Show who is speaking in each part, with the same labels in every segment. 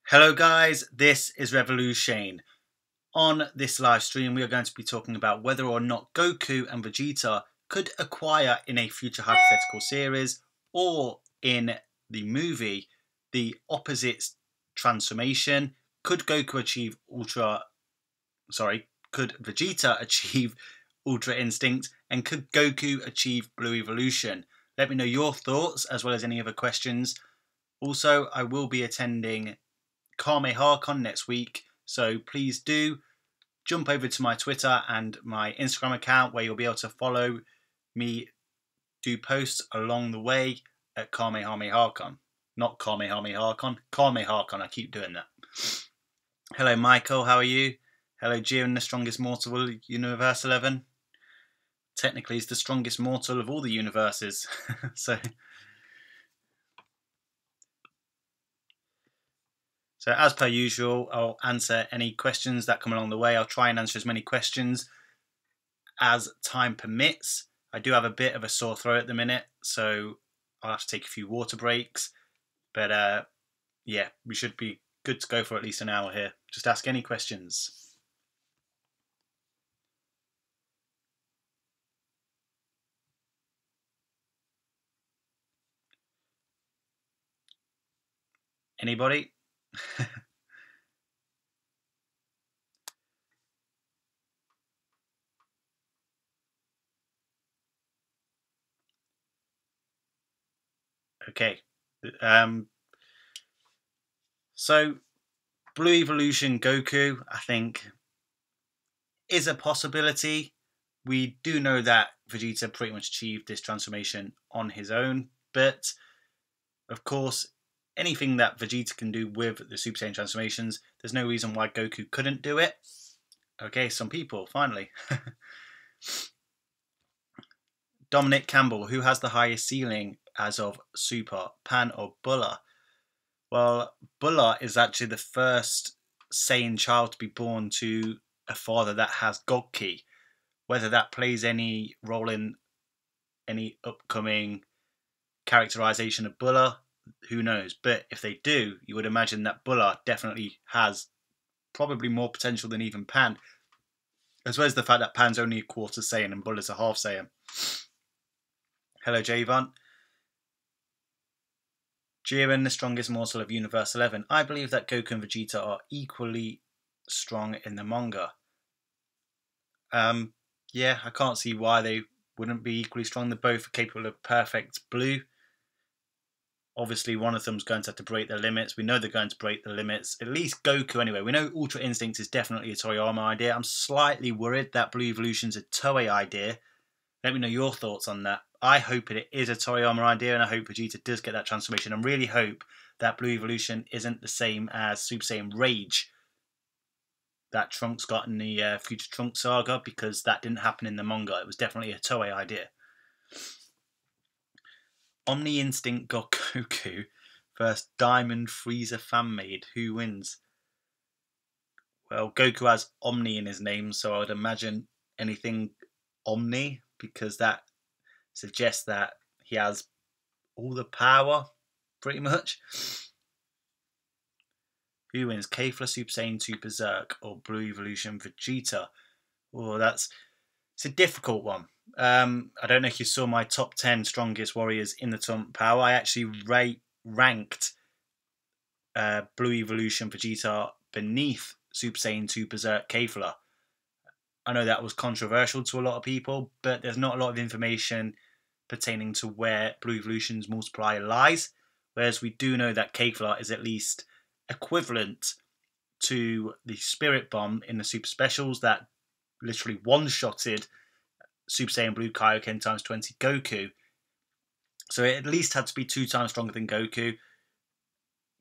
Speaker 1: Hello guys, this is Revolution. On this live stream we are going to be talking about whether or not Goku and Vegeta could acquire in a future hypothetical series or in the movie the opposite transformation. Could Vegeta achieve Ultra Instinct, and could Goku achieve Blue Evolution? Let me know your thoughts as well as any other questions. Also, I will be attending KamehamehaCon next week, so please do jump over to my Twitter and my Instagram account where you'll be able to follow me, do posts along the way at KamehamehaCon. Not KamehamehaCon, KamehamehaCon, I keep doing that. Hello Michael, how are you? Hello Jiren, the strongest mortal of Universe 11. Technically he's the strongest mortal of all the universes. So as per usual, I'll answer any questions that come along the way. I'll try and answer as many questions as time permits. I do have a bit of a sore throat at the minute, so I'll have to take a few water breaks. But yeah, we should be good to go for at least an hour here. Just ask any questions. Anybody? Okay. So Blue Evolution Goku, I think, is a possibility. We do know that Vegeta pretty much achieved this transformation on his own, but of course, anything that Vegeta can do with the Super Saiyan transformations, there's no reason why Goku couldn't do it. Okay, some people, finally. Dominic Campbell, who has the highest ceiling as of Super, Pan or Bulla? Well, Bulla is actually the first Saiyan child to be born to a father that has God Ki. Whether that plays any role in any upcoming characterization of Bulla, who knows? But if they do, you would imagine that Bulla definitely has probably more potential than even Pan, as well as the fact that Pan's only a quarter Saiyan and Bulla's a half Saiyan. Hello, Javon. Jiren, the strongest mortal of Universe 11. I believe that Goku and Vegeta are equally strong in the manga. Yeah, I can't see why they wouldn't be equally strong. They're both capable of perfect blue. Obviously, one of them's going to have to break their limits. We know they're going to break the limits. At least Goku, anyway. We know Ultra Instinct is definitely a Toriyama idea. I'm slightly worried that Blue Evolution's a Toei idea. Let me know your thoughts on that. I hope it is a Toriyama idea, and I hope Vegeta does get that transformation. I really hope that Blue Evolution isn't the same as Super Saiyan Rage that Trunks got in the Future Trunks saga, because that didn't happen in the manga. It was definitely a Toei idea. Omni Instinct got Goku versus Diamond Frieza fan-made. Who wins? Well, Goku has Omni in his name, so I would imagine anything Omni, because that suggests that he has all the power, pretty much. Who wins? Kefla Super Saiyan 2 Berserk or Blue Evolution Vegeta? Oh, it's a difficult one. I don't know if you saw my top 10 strongest warriors in the tournament power. I actually ranked Blue Evolution Vegeta beneath Super Saiyan 2 Berserk Kefla. I know that was controversial to a lot of people, but there's not a lot of information pertaining to where Blue Evolution's multiplier lies, whereas we do know that Kefla is at least equivalent to the Spirit Bomb in the Super Specials that literally one-shotted Super Saiyan Blue Kaioken times 20 Goku. So it at least had to be 2 times stronger than Goku.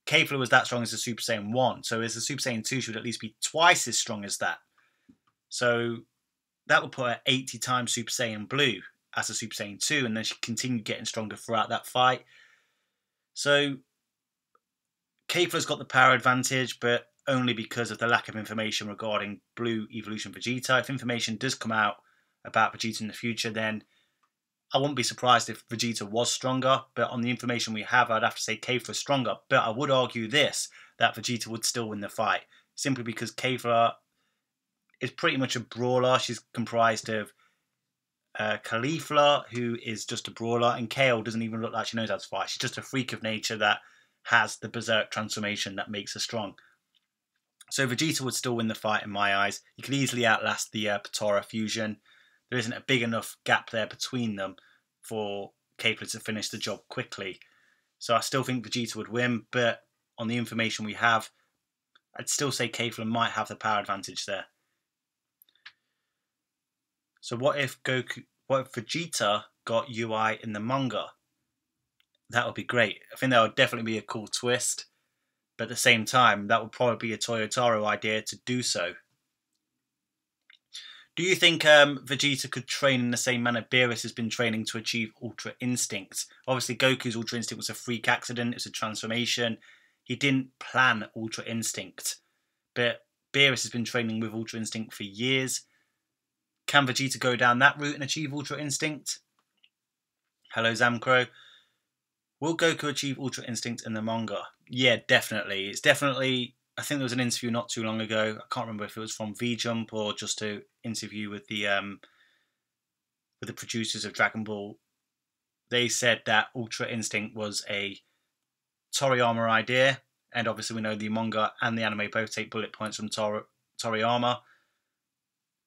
Speaker 1: Kefla was that strong as the Super Saiyan 1, so as the Super Saiyan 2 should at least be twice as strong as that. So that would put her 80 times Super Saiyan Blue as a Super Saiyan 2, and then she continued getting stronger throughout that fight. So Kefla's got the power advantage, but only because of the lack of information regarding Blue Evolution Vegeta. If information does come out about Vegeta in the future, then I wouldn't be surprised if Vegeta was stronger, but on the information we have, I'd have to say Kefla's stronger. But I would argue this, that Vegeta would still win the fight, simply because Kefla is pretty much a brawler. She's comprised of Caulifla, who is just a brawler, and Kale doesn't even look like she knows how to fight. She's just a freak of nature that has the berserk transformation that makes her strong. So Vegeta would still win the fight in my eyes. He could easily outlast the Potara fusion. There isn't a big enough gap there between them for Kefla to finish the job quickly. So I still think Vegeta would win, but on the information we have, I'd still say Kefla might have the power advantage there. So what if Vegeta got UI in the manga? That would be great. I think that would definitely be a cool twist. But at the same time, that would probably be a Toyotaro idea to do so. Do you think Vegeta could train in the same manner Beerus has been training to achieve Ultra Instinct? Obviously, Goku's Ultra Instinct was a freak accident. It was a transformation. He didn't plan Ultra Instinct. But Beerus has been training with Ultra Instinct for years. Can Vegeta go down that route and achieve Ultra Instinct? Hello, Zamcro. Will Goku achieve Ultra Instinct in the manga? Yeah, definitely. It's definitely... I think there was an interview not too long ago. I can't remember if it was from V-Jump or just an interview with the producers of Dragon Ball. They said that Ultra Instinct was a Toriyama idea, and obviously we know the manga and the anime both take bullet points from Toriyama.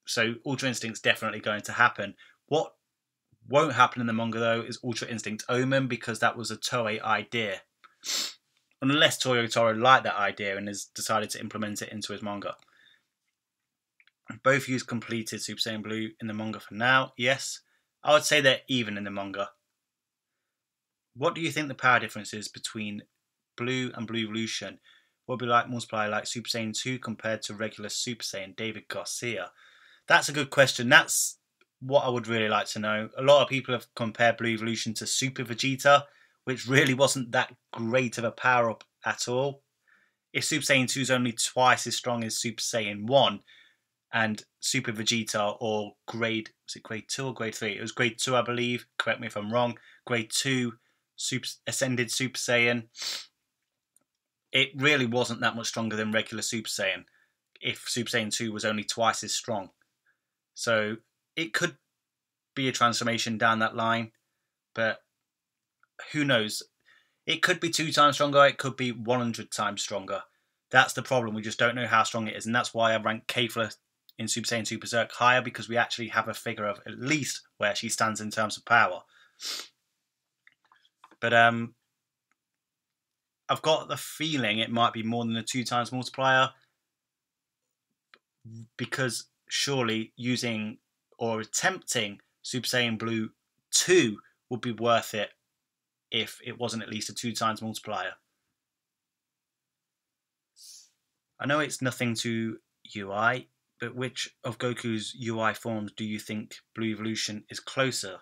Speaker 1: So Ultra Instinct's definitely going to happen. What won't happen in the manga though is Ultra Instinct Omen, because that was a Toei idea. Unless Toyotaro liked that idea and has decided to implement it into his manga. Both use completed Super Saiyan Blue in the manga for now. Yes, I would say they're even in the manga. What do you think the power difference is between Blue and Blue Evolution? What would be like multiply like Super Saiyan 2 compared to regular Super Saiyan? David Garcia. That's a good question. That's what I would really like to know. A lot of people have compared Blue Evolution to Super Vegeta, which really wasn't that great of a power-up at all. If Super Saiyan 2 is only twice as strong as Super Saiyan 1, and Super Vegeta, or grade 2 or grade 3? It was grade 2, I believe. Correct me if I'm wrong. Grade 2 Ascended Super Saiyan. It really wasn't that much stronger than regular Super Saiyan, if Super Saiyan 2 was only twice as strong. So it could be a transformation down that line, but who knows? It could be 2 times stronger, it could be 100 times stronger. That's the problem, we just don't know how strong it is, and that's why I rank Kefla in Super Saiyan 2 Berserk higher, because we actually have a figure of at least where she stands in terms of power. But I've got the feeling it might be more than a 2 times multiplier, because surely using or attempting Super Saiyan Blue 2 would be worth it if it wasn't at least a 2 times multiplier. I know it's nothing to UI, but which of Goku's UI forms do you think Blue Evolution is closer?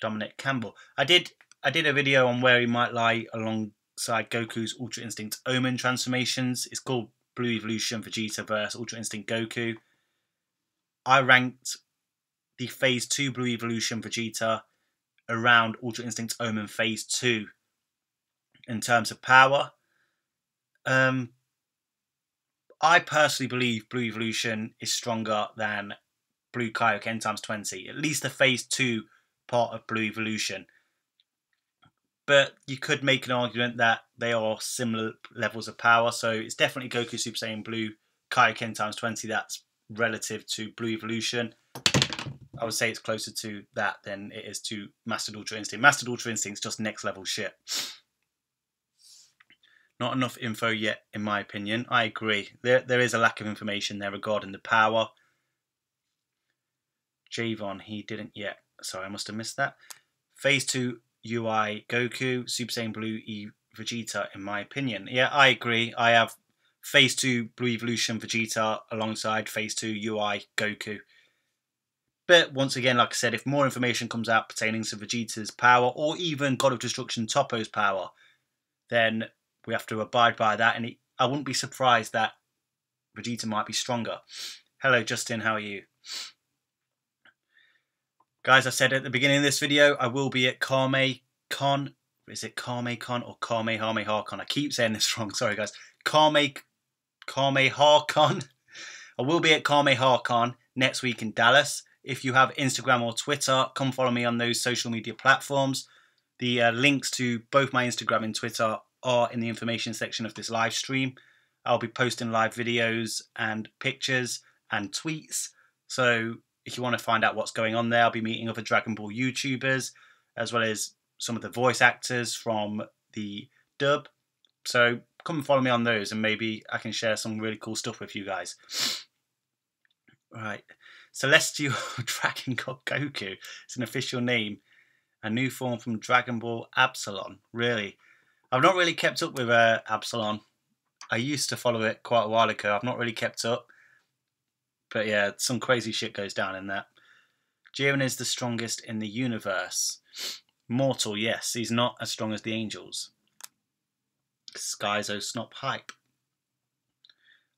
Speaker 1: Dominic Campbell. I did a video on where he might lie alongside Goku's Ultra Instinct Omen transformations. It's called Blue Evolution Vegeta vs Ultra Instinct Goku. I ranked the Phase 2 Blue Evolution Vegeta around Ultra Instinct Omen Phase 2 in terms of power. I personally believe Blue Evolution is stronger than Blue Kaioken times 20, at least the Phase 2 part of Blue Evolution. But you could make an argument that they are similar levels of power, so it's definitely Goku Super Saiyan Blue Kaioken times 20 that's relative to Blue Evolution. I would say it's closer to that than it is to Mastered Ultra Instinct. Mastered Ultra Instinct's just next level shit. Not enough info yet, in my opinion. I agree. There is a lack of information there regarding the power. Javon, he didn't yet. Sorry, I must have missed that. Phase 2 UI Goku, Super Saiyan Blue Vegeta, in my opinion. Yeah, I agree. I have Phase 2 Blue Evolution Vegeta alongside Phase 2 UI Goku. But once again, like I said, if more information comes out pertaining to Vegeta's power, or even God of Destruction Toppo's power, then we have to abide by that, and I wouldn't be surprised that Vegeta might be stronger. Hello Justin, how are you? Guys, I said at the beginning of this video, I will be at KameCon is it Kamehakon or Kamehameha-kon? I keep saying this wrong, sorry guys. Kamehameha-kon. I will be at Kamehameha-kon next week in Dallas. If you have Instagram or Twitter, come follow me on those social media platforms. The links to both my Instagram and Twitter are in the information section of this live stream. I'll be posting live videos and pictures and tweets. So if you want to find out what's going on there, I'll be meeting other Dragon Ball YouTubers, as well as some of the voice actors from the dub. So come and follow me on those, and maybe I can share some really cool stuff with you guys. Right, Celestial Dragon God Goku. It's an official name. A new form from Dragon Ball Absalon. Really? I've not really kept up with Absalon. I used to follow it quite a while ago. I've not really kept up. But yeah, some crazy shit goes down in that. Jiren is the strongest in the universe. Mortal, yes. He's not as strong as the angels. Skyzo Snop Hype.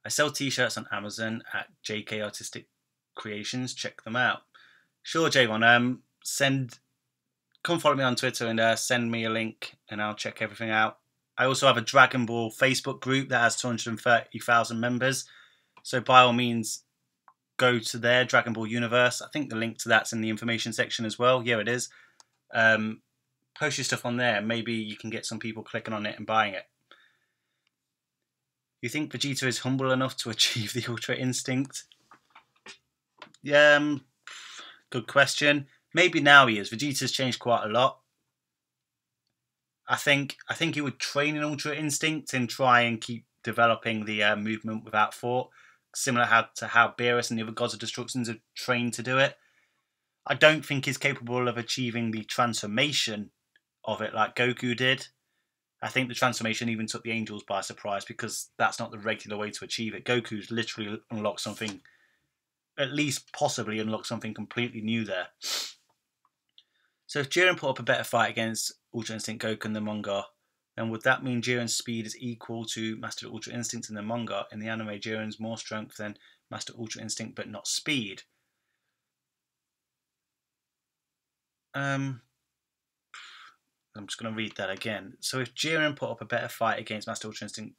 Speaker 1: I sell t-shirts on Amazon at JK Artistic Creations. Check them out. Sure, Javon. Come follow me on Twitter and send me a link and I'll check everything out. I also have a Dragon Ball Facebook group that has 230,000 members. So by all means, go to their Dragon Ball Universe. I think the link to that's in the information section as well. Yeah, it is. Post your stuff on there. Maybe you can get some people clicking on it and buying it. You think Vegeta is humble enough to achieve the Ultra Instinct? Yeah, good question. Maybe now he is. Vegeta's changed quite a lot. I think he would train in Ultra Instinct and try and keep developing the movement without thought, similar to how Beerus and the other Gods of Destructions have trained to do it. I don't think he's capable of achieving the transformation of it like Goku did. I think the transformation even took the Angels by surprise because that's not the regular way to achieve it. Goku's literally unlocked something, at least possibly unlocked something completely new there. So if Jiren put up a better fight against Ultra Instinct Goku in the manga, then would that mean Jiren's speed is equal to Master Ultra Instinct in the manga? In the anime, Jiren's more strength than Master Ultra Instinct, but not speed. I'm just going to read that again. So if Jiren put up a better fight against Master Ultra Instinct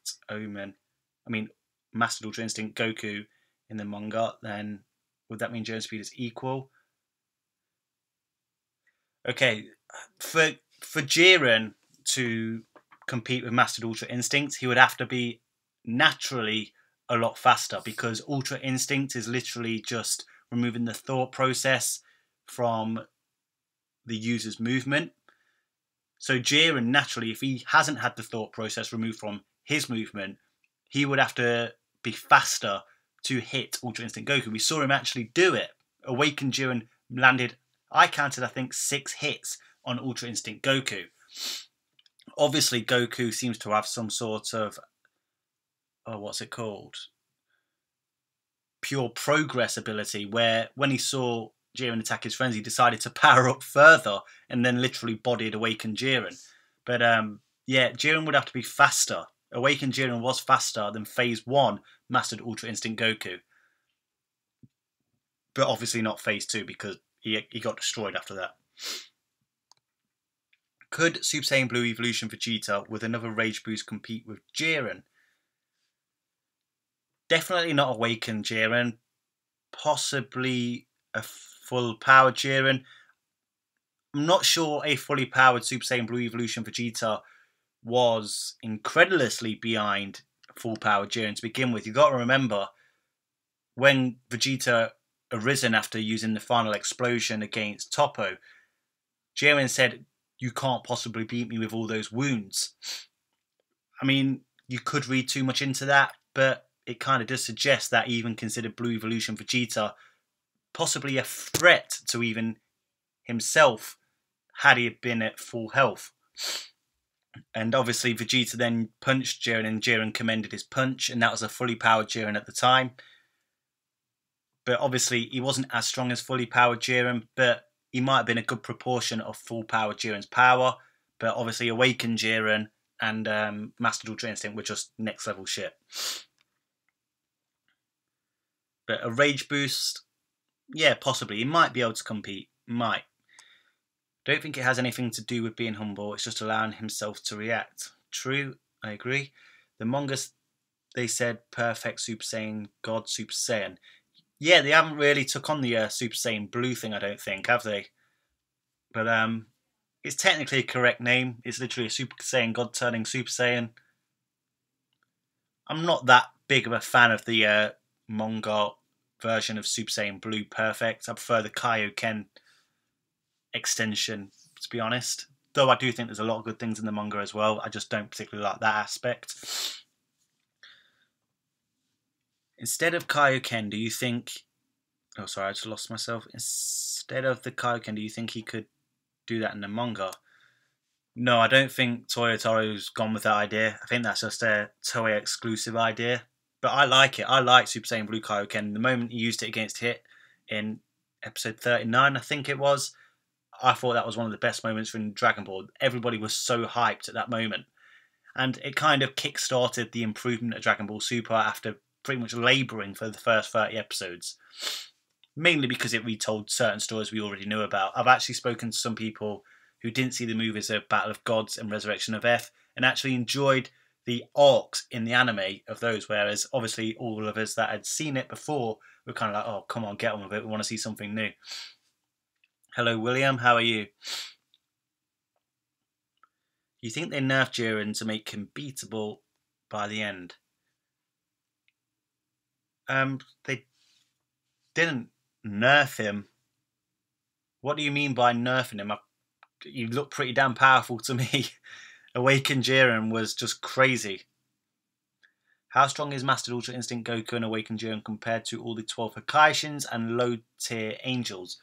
Speaker 1: Master Ultra Instinct Goku in the manga, then would that mean Jiren's speed is equal? Okay, for Jiren to compete with Master Ultra Instinct, he would have to be naturally a lot faster because Ultra Instinct is literally just removing the thought process from the user's movement. So Jiren, naturally, if he hasn't had the thought process removed from his movement, he would have to be faster to hit Ultra Instinct Goku. We saw him actually do it. Awakened Jiren landed, I counted, I think, 6 hits on Ultra Instinct Goku. Obviously, Goku seems to have some sort of, what's it called? Pure progress ability, where when he saw Jiren attack his friends, he decided to power up further and then literally bodied Awakened Jiren. But yeah, Jiren would have to be faster. Awakened Jiren was faster than Phase 1 Mastered Ultra Instinct Goku. But obviously not Phase 2 because he got destroyed after that. Could Super Saiyan Blue Evolution Vegeta with another Rage Boost compete with Jiren? Definitely not Awakened Jiren. Possibly a full powered Jiren. I'm not sure a fully powered Super Saiyan Blue Evolution Vegeta was incredulously behind full powered Jiren to begin with. You've got to remember when Vegeta arisen after using the final explosion against Toppo, Jiren said, "You can't possibly beat me with all those wounds." I mean, you could read too much into that, but it kind of does suggest that he even considered Blue Evolution Vegeta possibly a threat to even himself had he been at full health. And obviously Vegeta then punched Jiren and Jiren commended his punch, and that was a fully powered Jiren at the time. But obviously he wasn't as strong as fully powered Jiren, but he might have been a good proportion of full powered Jiren's power. But obviously Awakened Jiren and Mastered Ultra Instinct were just next level shit. But a Rage Boost, yeah, possibly. He might be able to compete. Might. Don't think it has anything to do with being humble. It's just allowing himself to react. True, I agree. The manga, they said perfect Super Saiyan, God Super Saiyan. Yeah, they haven't really took on the Super Saiyan Blue thing, I don't think, have they? But it's technically a correct name. It's literally a Super Saiyan God turning Super Saiyan. I'm not that big of a fan of the manga version of Super Saiyan Blue Perfect. I prefer the Kaioken extension, to be honest. Though I do think there's a lot of good things in the manga as well. I just don't particularly like that aspect. Instead of Kaioken, do you think... Oh, sorry, I just lost myself. Instead of the Kaioken, do you think he could do that in the manga? No, I don't think Toyotaro's gone with that idea. I think that's just a Toei exclusive idea. But I like it. I like Super Saiyan Blue Kaioken. The moment he used it against Hit in episode 39, I think it was, I thought that was one of the best moments in Dragon Ball. Everybody was so hyped at that moment. And it kind of kick-started the improvement of Dragon Ball Super after pretty much labouring for the first 30 episodes. Mainly because it retold certain stories we already knew about. I've actually spoken to some people who didn't see the movies of Battle of Gods and Resurrection of F and actually enjoyed the arcs in the anime of those, whereas obviously all of us that had seen it before were kind of like, oh, come on, get on with it, we want to see something new. Hello, William, how are you? You think they nerfed Jiren to make him beatable by the end? They didn't nerf him. What do you mean by nerfing him? You look pretty damn powerful to me. Awakened Jiren was just crazy. How strong is Mastered Ultra Instinct Goku and Awakened Jiren compared to all the 12 Hakaishins and low-tier angels?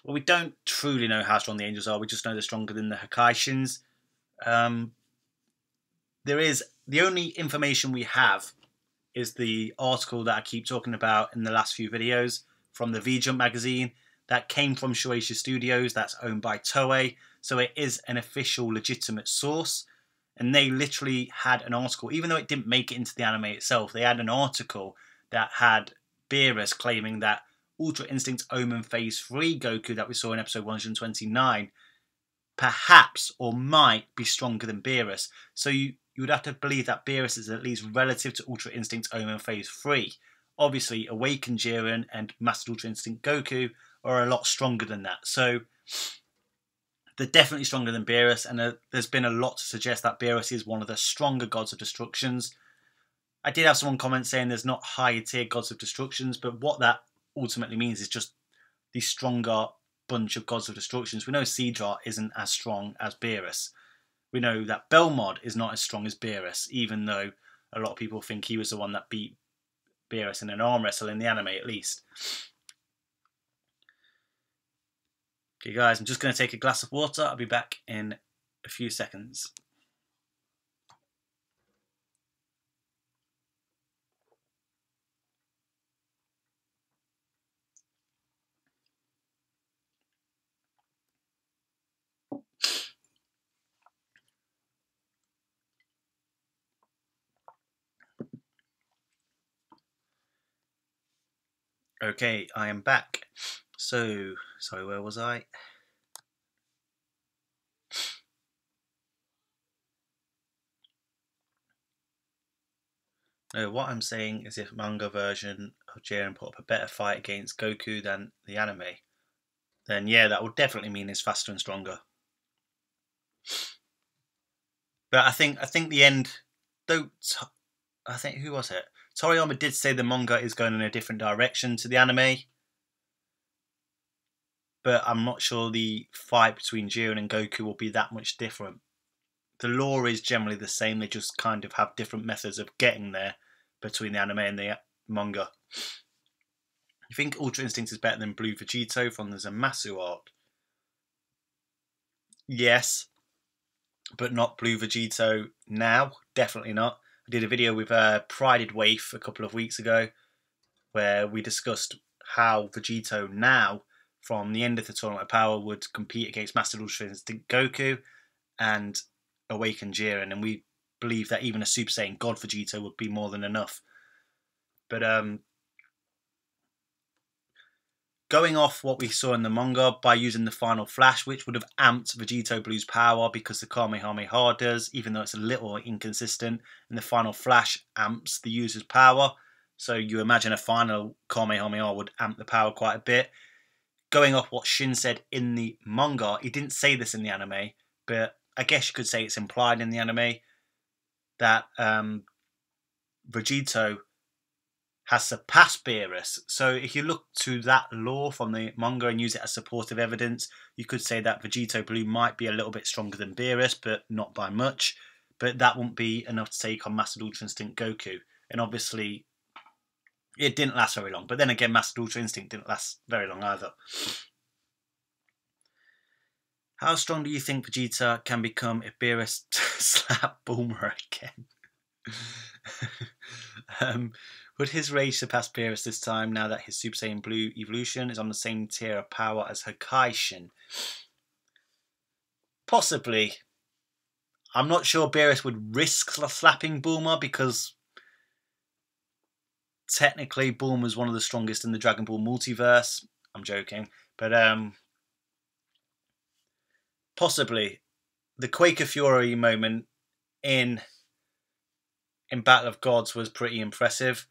Speaker 1: Well, we don't truly know how strong the angels are. We just know they're stronger than the Hakaishins. There is... The only information we have is the article that I keep talking about in the last few videos from the V-Jump magazine. That came from Shueisha Studios, that's owned by Toei, so it is an official, legitimate source. And they literally had an article, even though it didn't make it into the anime itself, they had an article that had Beerus claiming that Ultra Instinct Omen Phase 3 Goku that we saw in episode 129 perhaps or might be stronger than Beerus. So you would have to believe that Beerus is at least relative to Ultra Instinct Omen Phase 3. Obviously, Awakened Jiren and Master Ultra Instinct Goku are a lot stronger than that. So they're definitely stronger than Beerus, and there's been a lot to suggest that Beerus is one of the stronger Gods of Destructions. I did have someone comment saying there's not higher tier Gods of Destructions, but what that ultimately means is just the stronger bunch of Gods of Destructions. We know Seadra isn't as strong as Beerus. We know that Belmod is not as strong as Beerus, even though a lot of people think he was the one that beat Beerus in an arm wrestle in the anime at least. Okay guys, I'm just going to take a glass of water. I'll be back in a few seconds. Okay, I am back. So, sorry, where was I? No, what I'm saying is if manga version of Jiren put up a better fight against Goku than the anime, then yeah, that would definitely mean he's faster and stronger. But I think the end, though, I think, who was it? Toriyama did say the manga is going in a different direction to the anime, but I'm not sure the fight between Jiren and Goku will be that much different. The lore is generally the same, they just kind of have different methods of getting there between the anime and the manga. You think Ultra Instinct is better than Blue Vegeta from the Zamasu arc? Yes, but not Blue Vegeta now. Definitely not. I did a video with Prided Waif a couple of weeks ago where we discussed how Vegeta now, from the end of the Tournament of Power, would compete against Master Ultra Instinct Goku and Awakened Jiren, and we believe that even a Super Saiyan God Vegeta would be more than enough. But going off what we saw in the manga, by using the final flash, which would have amped Vegito Blue's power because the Kamehameha does, even though it's a little inconsistent, and the final flash amps the user's power. So you imagine a final Kamehameha would amp the power quite a bit. Going off what Shin said in the manga, he didn't say this in the anime, but I guess you could say it's implied in the anime that Vegito has surpassed Beerus. So if you look to that lore from the manga and use it as supportive evidence, you could say that Vegito Blue might be a little bit stronger than Beerus, but not by much. But that won't be enough to take on Master Ultra Instinct Goku. And obviously, it didn't last very long. But then again, Master Ultra Instinct didn't last very long either. How strong do you think Vegeta can become if Beerus slapped Bulma again? Would his rage surpass Beerus this time, now that his Super Saiyan Blue evolution is on the same tier of power as Hakaishin? Possibly. I'm not sure Beerus would risk slapping Bulma, because technically Bulma's one of the strongest in the Dragon Ball multiverse. I'm joking. But possibly. The Quaker Fury moment in Battle of Gods was pretty impressive.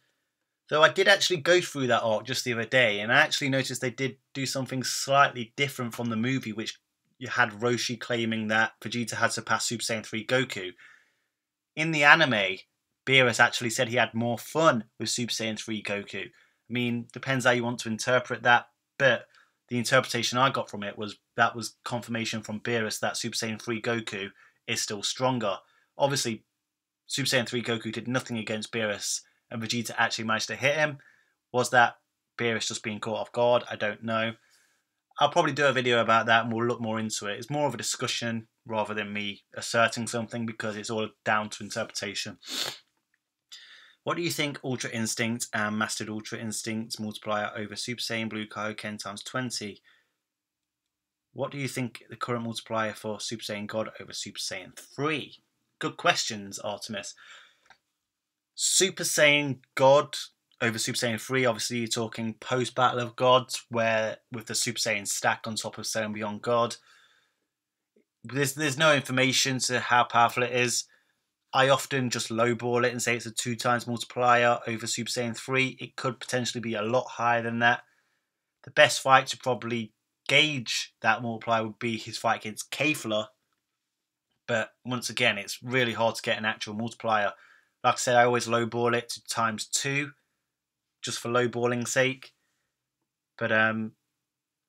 Speaker 1: Though I did actually go through that arc just the other day, and I actually noticed they did do something slightly different from the movie, which you had Roshi claiming that Vegeta had surpassed Super Saiyan 3 Goku. In the anime, Beerus actually said he had more fun with Super Saiyan 3 Goku. I mean, depends how you want to interpret that, but the interpretation I got from it was that was confirmation from Beerus that Super Saiyan 3 Goku is still stronger. Obviously, Super Saiyan 3 Goku did nothing against Beerus, and Vegeta actually managed to hit him. Was that Beerus just being caught off guard? I don't know. I'll probably do a video about that and we'll look more into it. It's more of a discussion rather than me asserting something, because it's all down to interpretation. What do you think Ultra Instinct and Mastered Ultra Instinct's multiplier over Super Saiyan Blue Kaioken times 20? What do you think the current multiplier for Super Saiyan God over Super Saiyan 3? Good questions, Artemis. Super Saiyan God over Super Saiyan 3, obviously you're talking post-Battle of Gods, where with the Super Saiyan stacked on top of Saiyan Beyond God. There's no information to how powerful it is. I often just lowball it and say it's a 2 times multiplier over Super Saiyan 3. It could potentially be a lot higher than that. The best fight to probably gauge that multiplier would be his fight against Kefla. But once again, it's really hard to get an actual multiplier. Like I said, I always lowball it to times 2, just for lowballing's sake. But I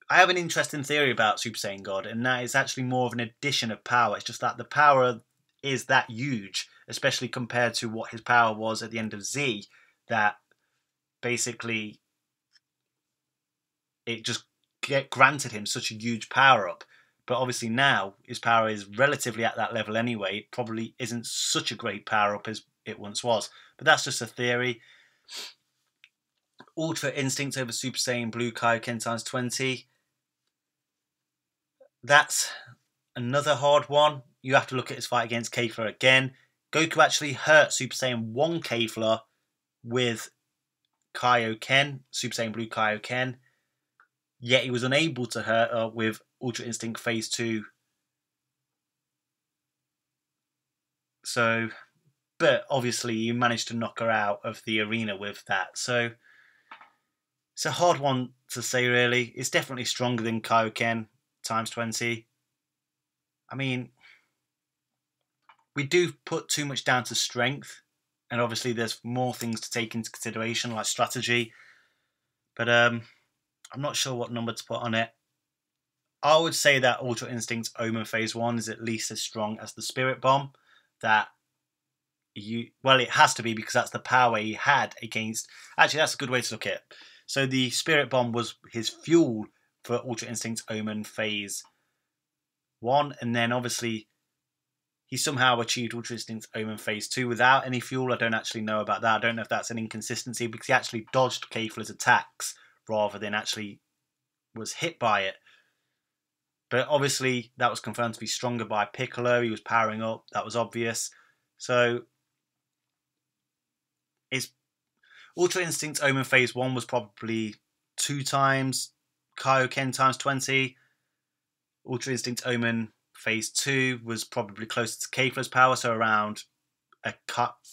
Speaker 1: have an interesting theory about Super Saiyan God, and that is actually more of an addition of power. It's just that the power is that huge, especially compared to what his power was at the end of Z, that basically it just granted him such a huge power up. But obviously now his power is relatively at that level anyway. It probably isn't such a great power up as it once was. But that's just a theory. Ultra Instinct over Super Saiyan Blue Kaioken times 20. That's another hard one. You have to look at his fight against Kefla again. Goku actually hurt Super Saiyan 1 Kefla with Kaioken, Super Saiyan Blue Kaioken. Yet he was unable to hurt her with Ultra Instinct Phase 2. So, but obviously you managed to knock her out of the arena with that. So, it's a hard one to say really. It's definitely stronger than Kaioken times 20. I mean, we do put too much down to strength. And obviously there's more things to take into consideration, like strategy. But I'm not sure what number to put on it. I would say that Ultra Instinct's Omen Phase 1 is at least as strong as the Spirit Bomb. Well, it has to be, because that's the power he had against... Actually, that's a good way to look at it. So the Spirit Bomb was his fuel for Ultra Instinct's Omen Phase 1. And then obviously he somehow achieved Ultra Instinct's Omen Phase 2 without any fuel. I don't actually know about that. I don't know if that's an inconsistency, because he actually dodged Kefla's attacks rather than actually was hit by it. But obviously that was confirmed to be stronger by Piccolo. He was powering up. That was obvious. So Ultra Instinct's Omen Phase 1 was probably 2 times Kaioken times 20. Ultra Instinct Omen Phase 2 was probably closer to Kefla's power, so around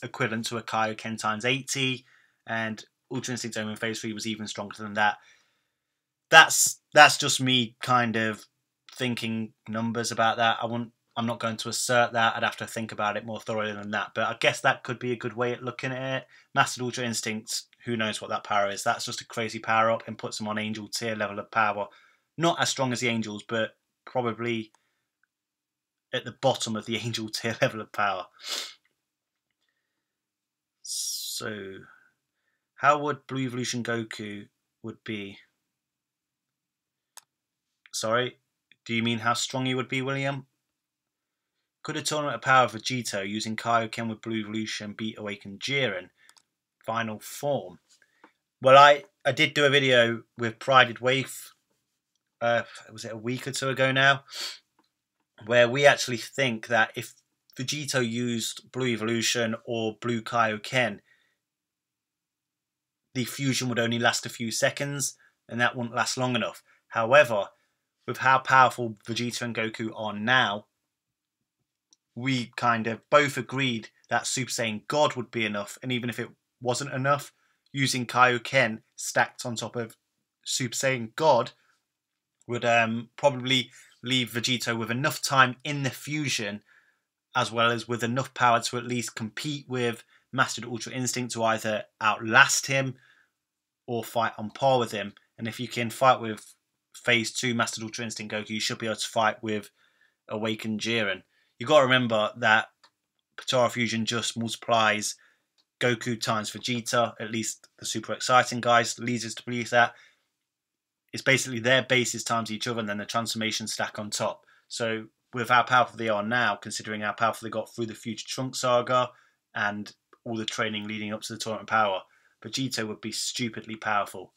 Speaker 1: equivalent to a Kaioken times 80. And Ultra Instinct Omen Phase 3 was even stronger than that. That's just me kind of thinking numbers about that. I'm not going to assert that. I'd have to think about it more thoroughly than that. But I guess that could be a good way of looking at it. Mastered Ultra Instinct, who knows what that power is. That's just a crazy power up and puts him on Angel tier level of power. Not as strong as the Angels, but probably at the bottom of the Angel tier level of power. So, how would Blue Evolution Goku would be? Sorry, do you mean how strong he would be, William? Could a tournament of power of Vegeta using Kaioken with Blue Evolution beat Awakened Jiren? Final form. Well, I did do a video with Prided Waif, was it a week or two ago now, where we actually think that if Vegeta used Blue Evolution or Blue Kaioken, the fusion would only last a few seconds, and that wouldn't last long enough. However, with how powerful Vegeta and Goku are now, we kind of both agreed that Super Saiyan God would be enough, and even if it wasn't enough, using Kaioken stacked on top of Super Saiyan God would probably leave Vegeta with enough time in the fusion, as well as with enough power to at least compete with Mastered Ultra Instinct to either outlast him or fight on par with him. And if you can fight with Phase 2 Mastered Ultra Instinct Goku, you should be able to fight with Awakened Jiren. You've got to remember that Potara Fusion just multiplies Goku times Vegeta, at least the super exciting guys leads us to believe that. It's basically their bases times each other and then the transformation stack on top. So with how powerful they are now, considering how powerful they got through the Future Trunks saga and all the training leading up to the Tournament of Power, Vegeta would be stupidly powerful.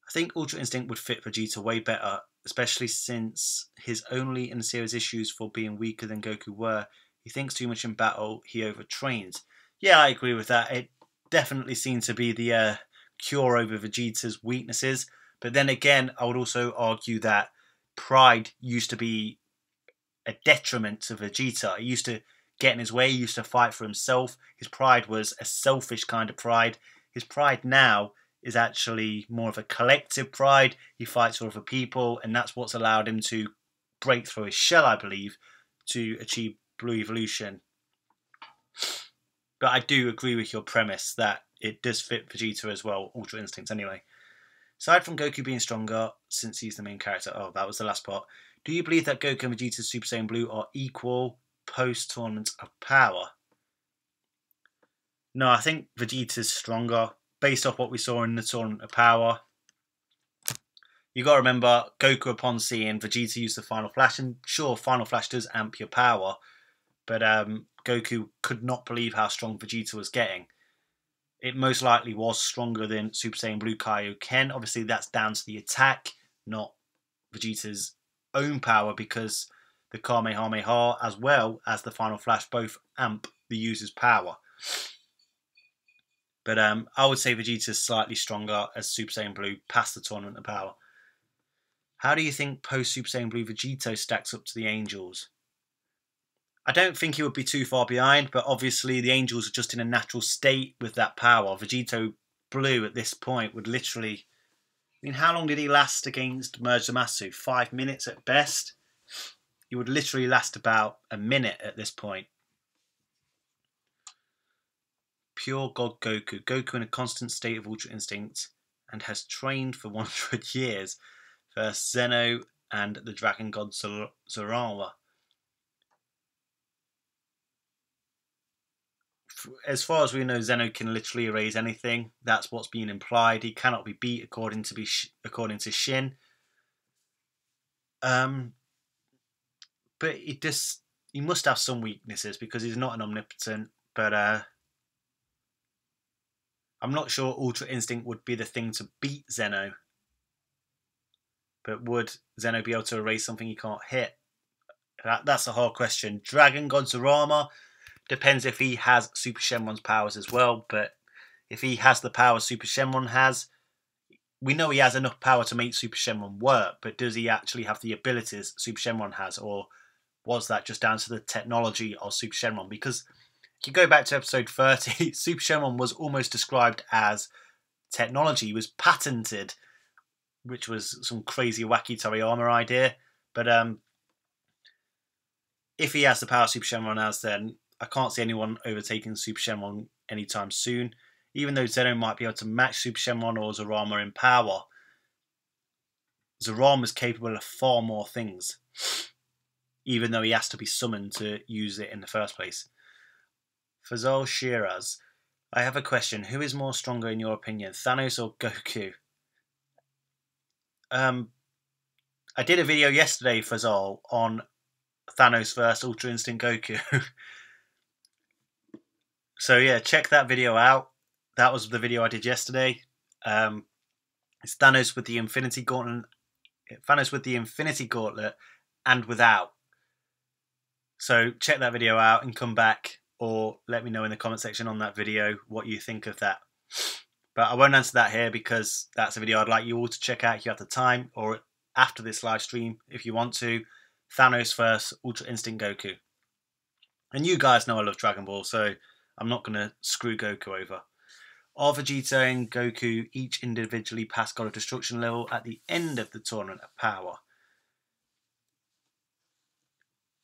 Speaker 1: I think Ultra Instinct would fit Vegeta way better, especially since his only in series issues for being weaker than Goku were, he thinks too much in battle, he overtrains. Yeah, I agree with that. It definitely seemed to be the cure over Vegeta's weaknesses. But then again, I would also argue that pride used to be a detriment to Vegeta. He used to get in his way, he used to fight for himself. His pride was a selfish kind of pride. His pride now is actually more of a collective pride. He fights for other people, and that's what's allowed him to break through his shell, I believe, to achieve Blue Evolution. But I do agree with your premise that it does fit Vegeta as well, Ultra Instinct anyway. Aside from Goku being stronger, since he's the main character, oh, that was the last part. Do you believe that Goku and Vegeta's Super Saiyan Blue are equal post-Tournament of Power? No, I think Vegeta's stronger, based off what we saw in the Tournament of Power. You got to remember, Goku upon seeing Vegeta use the Final Flash, and sure, Final Flash does amp your power, but Goku could not believe how strong Vegeta was getting. It most likely was stronger than Super Saiyan Blue Kaioken. Obviously, that's down to the attack, not Vegeta's own power, because the Kamehameha as well as the Final Flash both amp the user's power. But I would say Vegeta's slightly stronger as Super Saiyan Blue past the Tournament of Power. How do you think post-Super Saiyan Blue Vegeta stacks up to the Angels? I don't think he would be too far behind, but obviously the Angels are just in a natural state with that power. Vegeta Blue at this point would literally... I mean, how long did he last against Merge Zamasu? 5 minutes at best? He would literally last about a minute at this point. Pure God Goku. Goku in a constant state of Ultra Instinct and has trained for 100 years versus Zeno and the Dragon God Zerawa. As far as we know, Zeno can literally erase anything. That's what's being implied. He cannot be beat according to Shin. But he must have some weaknesses because he's not an omnipotent. But I'm not sure Ultra Instinct would be the thing to beat Zeno. But would Zeno be able to erase something he can't hit? That's a hard question. Dragon God Zerawa. Depends if he has Super Shenron's powers as well, but if he has the power Super Shenron has, we know he has enough power to make Super Shenron work, but does he actually have the abilities Super Shenron has, or was that just down to the technology of Super Shenron? Because if you go back to episode 30, Super Shenron was almost described as technology. He was patented, which was some crazy wacky Toriyama idea. But if he has the power Super Shenron has, then I can't see anyone overtaking Super Shenron anytime soon. Even though Zeno might be able to match Super Shenron or Zerama in power, Zerama is capable of far more things, even though he has to be summoned to use it in the first place. Fazal Shiraz, I have a question. Who is more stronger in your opinion, Thanos or Goku? I did a video yesterday, Fazal, on Thanos vs Ultra Instinct Goku. So yeah, check that video out. That was the video I did yesterday. It's Thanos with the Infinity Gauntlet. Thanos with the Infinity Gauntlet and without. So check that video out and come back, or let me know in the comment section on that video what you think of that. But I won't answer that here because that's a video I'd like you all to check out if you have the time, or after this live stream if you want to. Thanos vs Ultra Instinct Goku. And you guys know I love Dragon Ball, so I'm not going to screw Goku over. Are Vegeta and Goku each individually past God of Destruction level at the end of the Tournament of Power?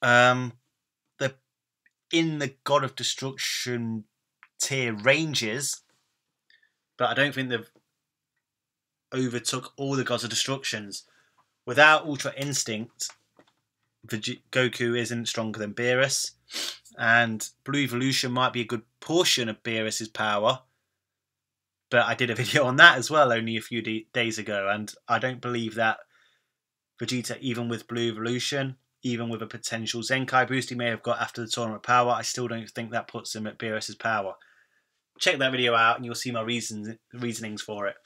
Speaker 1: They're in the God of Destruction tier ranges, but I don't think they've overtook all the Gods of Destructions. Without Ultra Instinct, Goku isn't stronger than Beerus, and Blue Evolution might be a good portion of Beerus's power, but I did a video on that as well only a few days ago, and I don't believe that Vegeta, even with Blue Evolution, even with a potential Zenkai boost he may have got after the Tournament of Power, I still don't think that puts him at Beerus's power. Check that video out and you'll see my reasonings for it.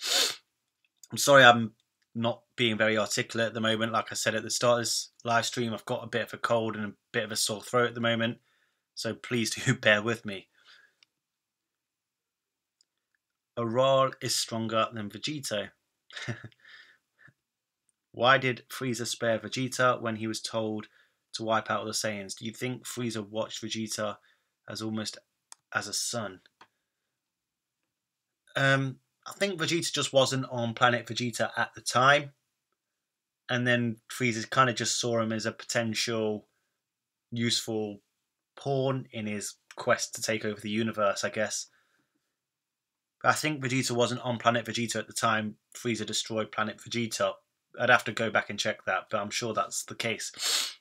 Speaker 1: I'm sorry I'm not being very articulate at the moment. Like I said at the start of this live stream, I've got a bit of a cold and a bit of a sore throat at the moment, so please do bear with me. Aurora is stronger than Vegeta. Why did Frieza spare Vegeta when he was told to wipe out all the Saiyans? Do you think Frieza watched Vegeta as almost as a son? I think Vegeta just wasn't on planet Vegeta at the time, and then Frieza kind of just saw him as a potential useful pawn in his quest to take over the universe, I guess. But I think Vegeta wasn't on planet Vegeta at the time Frieza destroyed planet Vegeta. I'd have to go back and check that, but I'm sure that's the case.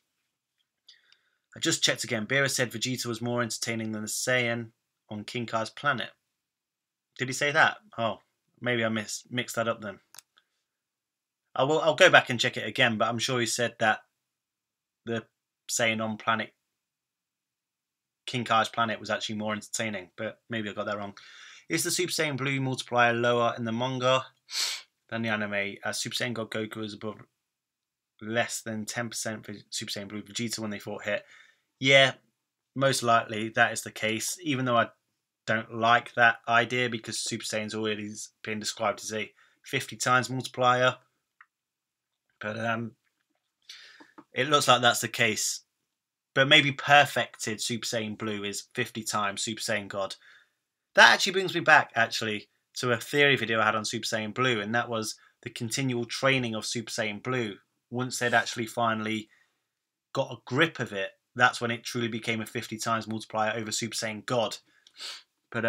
Speaker 1: I just checked again. Beerus said Vegeta was more entertaining than the Saiyan on King Kai's planet. Did he say that? Oh, maybe I mixed that up then. I'll go back and check it again, but I'm sure he said that the Saiyan on planet King Kai's planet was actually more entertaining, but maybe I got that wrong. Is the Super Saiyan Blue multiplier lower in the manga than the anime, as Super Saiyan God Goku is above less than 10% for Super Saiyan Blue Vegeta when they fought hit? Yeah, most likely that is the case, even though I don't like that idea because Super Saiyan's already been described as a 50 times multiplier. But it looks like that's the case. But maybe perfected Super Saiyan Blue is 50 times Super Saiyan God. That actually brings me back, to a theory video I had on Super Saiyan Blue, and that was the continual training of Super Saiyan Blue. Once they'd actually finally got a grip of it, that's when it truly became a 50 times multiplier over Super Saiyan God. But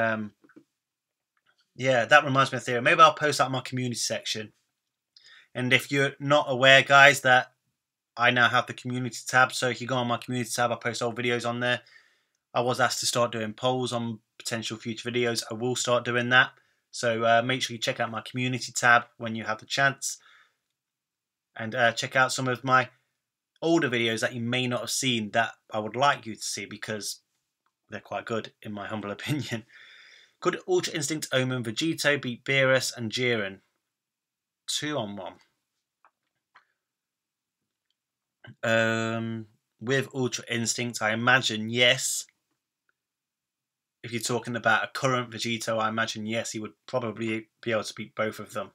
Speaker 1: yeah, that reminds me of a theory. Maybe I'll post that in my community section. And if you're not aware, guys, that I now have the community tab, so if you go on my community tab, I post old videos on there. I was asked to start doing polls on potential future videos. I will start doing that. So make sure you check out my community tab when you have the chance. And check out some of my older videos that you may not have seen that I would like you to see because they're quite good, in my humble opinion. Could Ultra Instinct Omen Vegito beat Beerus and Jiren 2-on-1? With Ultra Instinct, I imagine yes. If you're talking about a current Vegito, I imagine yes, he would probably be able to beat both of them.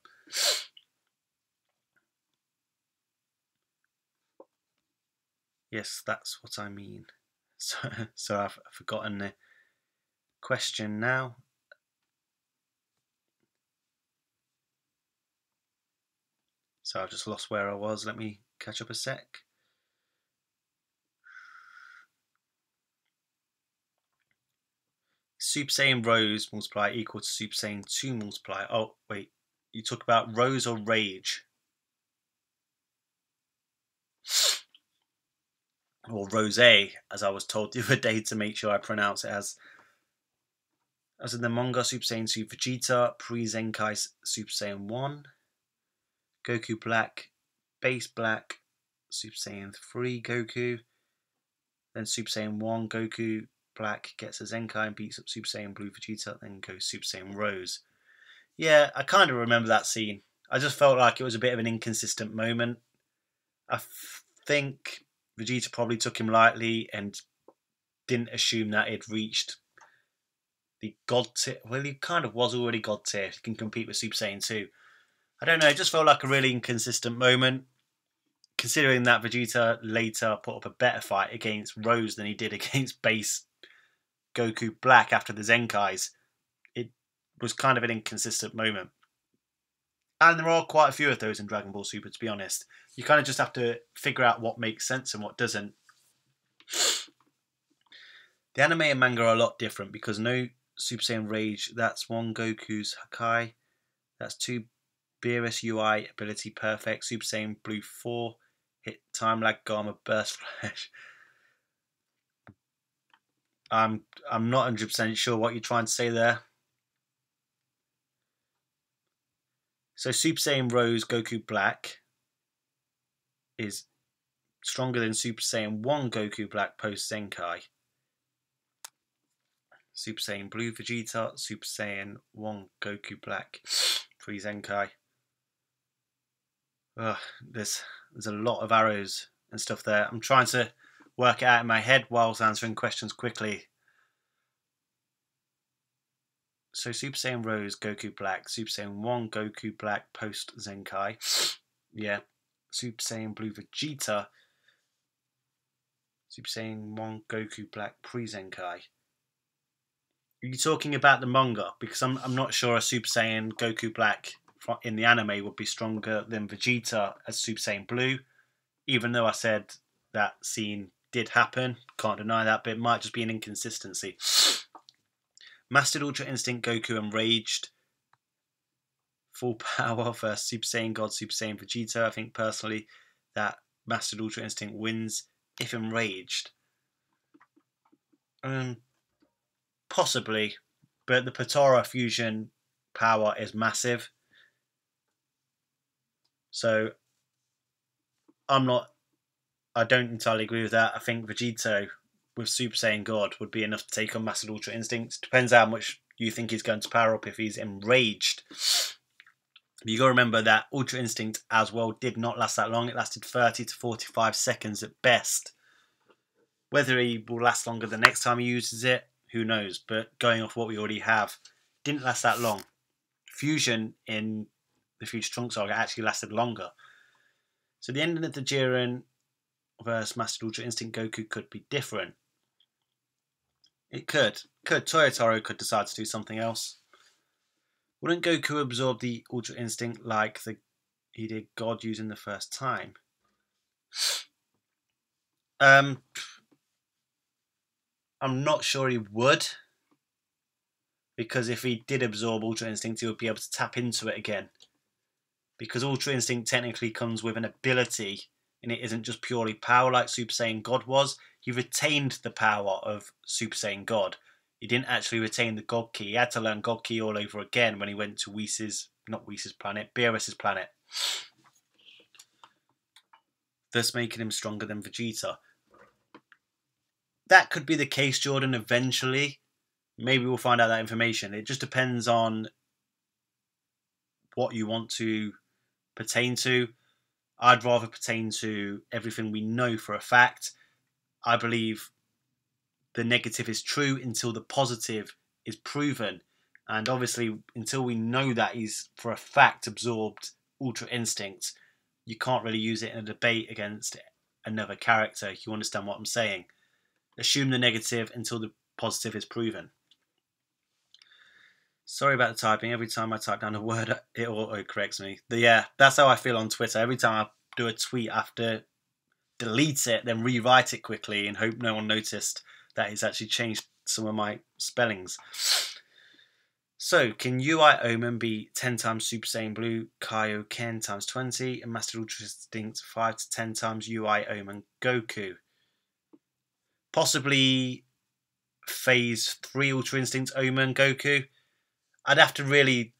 Speaker 1: Yes, that's what I mean. So I've forgotten the question now. So I've just lost where I was. Let me catch up a sec. Super Saiyan Rose multiply equal to Super Saiyan 2 multiply. Oh, wait. You talk about Rose or Rage? Or Rose, as I was told the other day to make sure I pronounce it as in the manga. Super Saiyan 2 Vegeta, pre-Zenkai Super Saiyan 1, Goku Black, Base Black, Super Saiyan 3 Goku, then Super Saiyan 1 Goku Black gets a Zenkai and beats up Super Saiyan Blue Vegeta, then goes Super Saiyan Rose. Yeah, I kind of remember that scene. I just felt like it was a bit of an inconsistent moment. I think Vegeta probably took him lightly and didn't assume that he'd reached the God tier. Well, he kind of was already God tier. He can compete with Super Saiyan 2. I don't know, it just felt like a really inconsistent moment, considering that Vegeta later put up a better fight against Rose than he did against base Goku Black after the Zenkais. It was kind of an inconsistent moment. And there are quite a few of those in Dragon Ball Super, to be honest. You kind of just have to figure out what makes sense and what doesn't. The anime and manga are a lot different because no Super Saiyan Rage, that's one Goku's Hakai, that's two Beerus UI ability perfect, Super Saiyan Blue 4, hit time lag Garma burst flash. I'm not 100% sure what you're trying to say there. So Super Saiyan Rose Goku Black is stronger than Super Saiyan 1 Goku Black post Zenkai. Super Saiyan Blue Vegeta, Super Saiyan 1 Goku Black pre Zenkai. There's a lot of arrows and stuff there. I'm trying to work it out in my head whilst answering questions quickly. So Super Saiyan Rose Goku Black, Super Saiyan 1 Goku Black post Zenkai. Yeah. Super Saiyan Blue Vegeta, Super Saiyan 1 Goku Black pre Zenkai. Are you talking about the manga? Because I'm not sure a Super Saiyan Goku Black in the anime would be stronger than Vegeta as Super Saiyan Blue, even though I said that scene did happen. Can't deny that, but it might just be an inconsistency. Mastered Ultra Instinct Goku enraged. Full power versus Super Saiyan God, Super Saiyan Vegeta. I think personally that Mastered Ultra Instinct wins if enraged. Possibly, but the Potara fusion power is massive. So I don't entirely agree with that. I think Vegeta with Super Saiyan God would be enough to take on Mastered Ultra Instinct. Depends how much you think he's going to power up if he's enraged. You got to remember that Ultra Instinct as well did not last that long. It lasted 30 to 45 seconds at best. Whether he will last longer the next time he uses it, who knows? But going off what we already have, didn't last that long. Fusion in the Future Trunks saga actually lasted longer. So the ending of the Jiren versus Mastered Ultra Instinct Goku could be different. It could. Toyotaro could decide to do something else. Wouldn't Goku absorb the Ultra Instinct like he did God using the first time? I'm not sure he would. Because if he did absorb Ultra Instinct, he would be able to tap into it again. Because Ultra Instinct technically comes with an ability, and it isn't just purely power like Super Saiyan God was. He retained the power of Super Saiyan God. He didn't actually retain the God Ki. He had to learn God Ki all over again when he went to Beerus's planet. Thus making him stronger than Vegeta. That could be the case, Jordan, eventually. Maybe we'll find out that information. It just depends on what you want to pertain to. I'd rather pertain to everything we know for a fact. I believe the negative is true until the positive is proven. And obviously, until we know that he's for a fact absorbed Ultra Instinct, you can't really use it in a debate against another character. You understand what I'm saying? Assume the negative until the positive is proven. Sorry about the typing. Every time I type down a word, it auto corrects me. But yeah, that's how I feel on Twitter. Every time I do a tweet, I have to delete it, then rewrite it quickly and hope no one noticed that it's actually changed some of my spellings. So, can UI Omen be 10 times Super Saiyan Blue, Kaioken times 20, and Master Ultra Instinct 5 to 10 times UI Omen Goku? Possibly Phase 3 Ultra Instinct Omen Goku. I'd have to really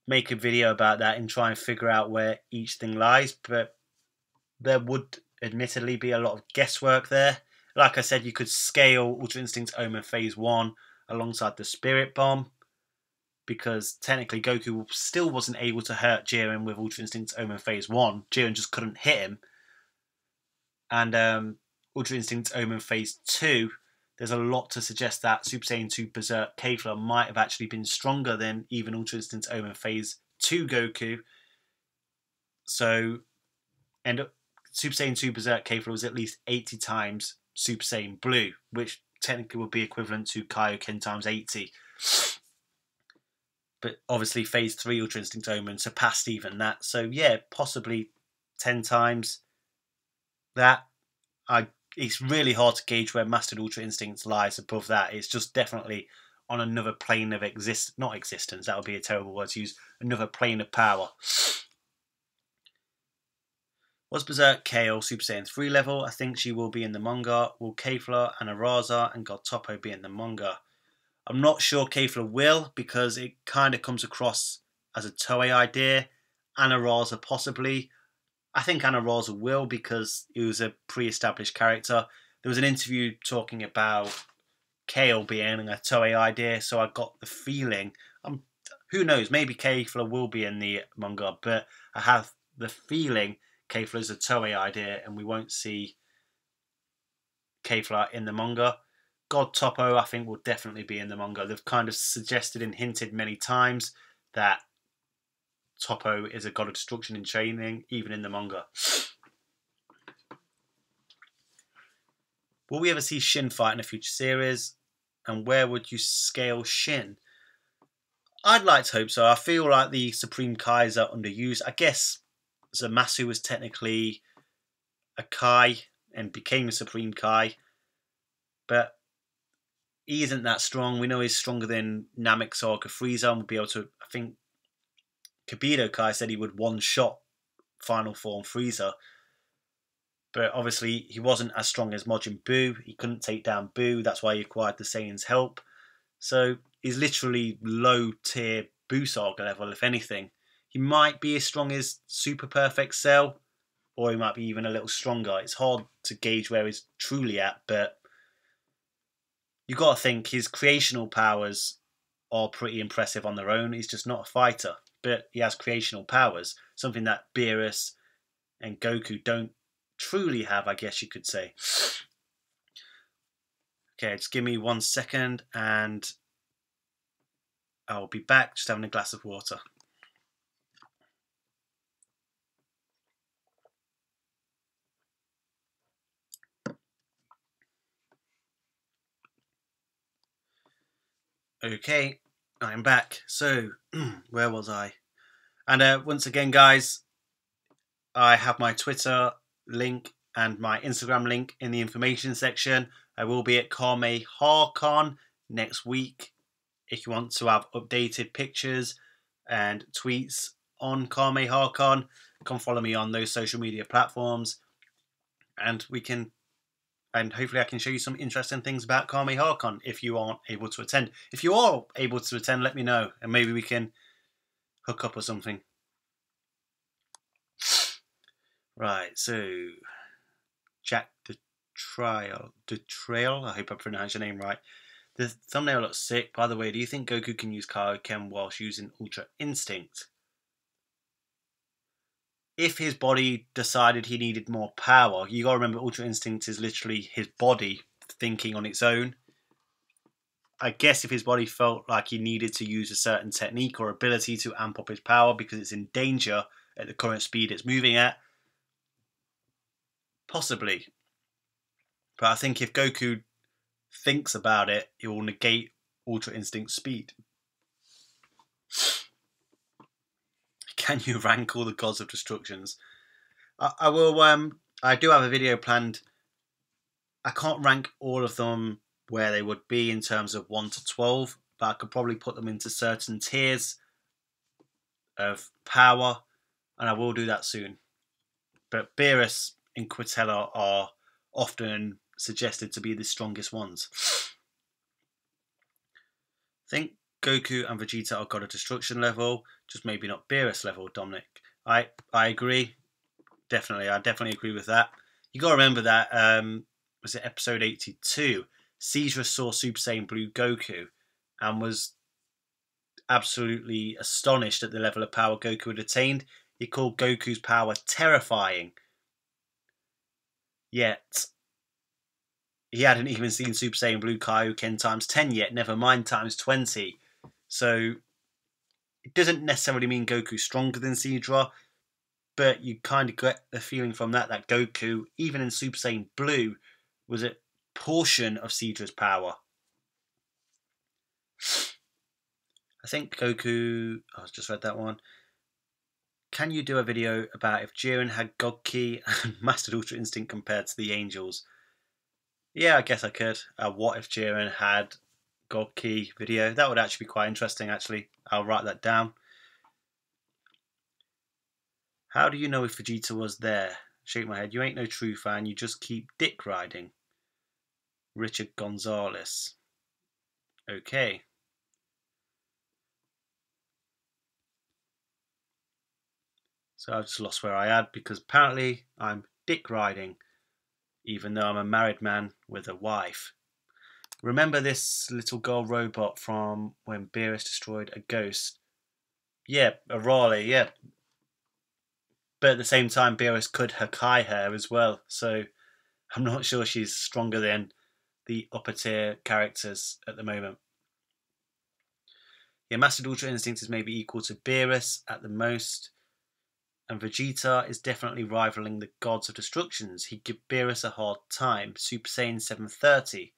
Speaker 1: make a video about that and try and figure out where each thing lies, but there would admittedly be a lot of guesswork there. Like I said, you could scale Ultra Instinct Omen Phase 1 alongside the Spirit Bomb, because technically Goku still wasn't able to hurt Jiren with Ultra Instinct Omen Phase 1. Jiren just couldn't hit him. And Ultra Instinct Omen Phase 2, there's a lot to suggest that Super Saiyan 2 Berserk Kefla might have actually been stronger than even Ultra Instinct Omen Phase 2 Goku. So, and Super Saiyan 2 Berserk Kefla was at least 80 times Super Saiyan Blue, which technically would be equivalent to Kaioken times 80. But obviously Phase 3 Ultra Instinct Omen surpassed even that. So yeah, possibly 10 times that. It's really hard to gauge where Mastered Ultra Instinct lies above that. It's just definitely on another plane of not existence, that would be a terrible word to use, another plane of power. Was Berserk Kale Super Saiyan 3 level? I think she will be in the manga. Will Kefla and Araza and God Toppo be in the manga? I'm not sure Kefla will, because it kind of comes across as a Toei idea. Araza possibly. I think Araza will, because he was a pre-established character. There was an interview talking about Kale being a Toei idea, so I got the feeling, who knows, maybe Kefla will be in the manga, but I have the feeling Kefla is a Toei idea and we won't see Kefla in the manga. God Toppo, I think, will definitely be in the manga. They've kind of suggested and hinted many times that Toppo is a god of destruction in training, even in the manga. Will we ever see Shin fight in a future series? And where would you scale Shin? I'd like to hope so. I feel like the Supreme Kais are underused. I guess Zamasu was technically a Kai and became a Supreme Kai, but he isn't that strong. We know he's stronger than Namek, Saga, Frieza, and would be able to, I think Kabuto Kai said he would one-shot Final Form Frieza. But obviously he wasn't as strong as Majin Buu. He couldn't take down Buu. That's why he acquired the Saiyan's help. So he's literally low-tier Buu Saga level, if anything. He might be as strong as Super Perfect Cell, or he might be even a little stronger. It's hard to gauge where he's truly at, but you've got to think his creational powers are pretty impressive on their own. He's just not a fighter, but he has creational powers, something that Beerus and Goku don't truly have, I guess you could say. Okay, just give me 1 second and I'll be back, just having a glass of water. Okay, I'm back. So, where was I? And once again, guys, I have my Twitter link and my Instagram link in the information section. I will be at Kamehameha next week. If you want to have updated pictures and tweets on Kamehameha, come follow me on those social media platforms, and hopefully I can show you some interesting things about Kamehameha if you aren't able to attend. If you are able to attend, let me know, and maybe we can hook up or something. Right, so Jack the Trail, I hope I pronounced your name right. The thumbnail looks sick. By the way, do you think Goku can use Kaioken whilst using Ultra Instinct? If his body decided he needed more power, you gotta remember Ultra Instinct is literally his body thinking on its own. I guess if his body felt like he needed to use a certain technique or ability to amp up his power because it's in danger at the current speed it's moving at, Possibly. But I think if Goku thinks about it, it will negate Ultra Instinct speed. Can you rank all the gods of destructions? I will. I do have a video planned. I can't rank all of them where they would be in terms of 1 to 12, but I could probably put them into certain tiers of power, and I will do that soon. But Beerus and Quintella are often suggested to be the strongest ones. I think Goku and Vegeta are god of destruction level, just maybe not Beerus level, Dominic. I agree. Definitely, I definitely agree with that. You got to remember that, was it episode 82? Caesar saw Super Saiyan Blue Goku and was absolutely astonished at the level of power Goku had attained. He called Goku's power terrifying. Yet, he hadn't even seen Super Saiyan Blue Kaioken times 10 yet, never mind times 20. So, it doesn't necessarily mean Goku's stronger than Caesar, but you kind of get the feeling from that Goku, even in Super Saiyan Blue, was a portion of Caesar's power. I think Goku... I just read that one. Can you do a video about if Jiren had God Ki and Mastered Ultra Instinct compared to the Angels? Yeah, I guess I could. What if Jiren had God Ki video? That would actually be quite interesting, actually. I'll write that down. How do you know if Vegeta was there? Shake my head. You ain't no true fan. You just keep dick riding. Richard Gonzalez. Okay. So I've just lost where I had because apparently I'm dick riding, even though I'm a married man with a wife. Remember this little girl robot from when Beerus destroyed a ghost? Yeah, a Raleigh, yeah. But at the same time, Beerus could Hakai her as well, so I'm not sure she's stronger than the upper tier characters at the moment. Yeah, Mastered Ultra Instinct is maybe equal to Beerus at the most. And Vegeta is definitely rivaling the gods of destructions. He'd give Beerus a hard time. Super Saiyan 730.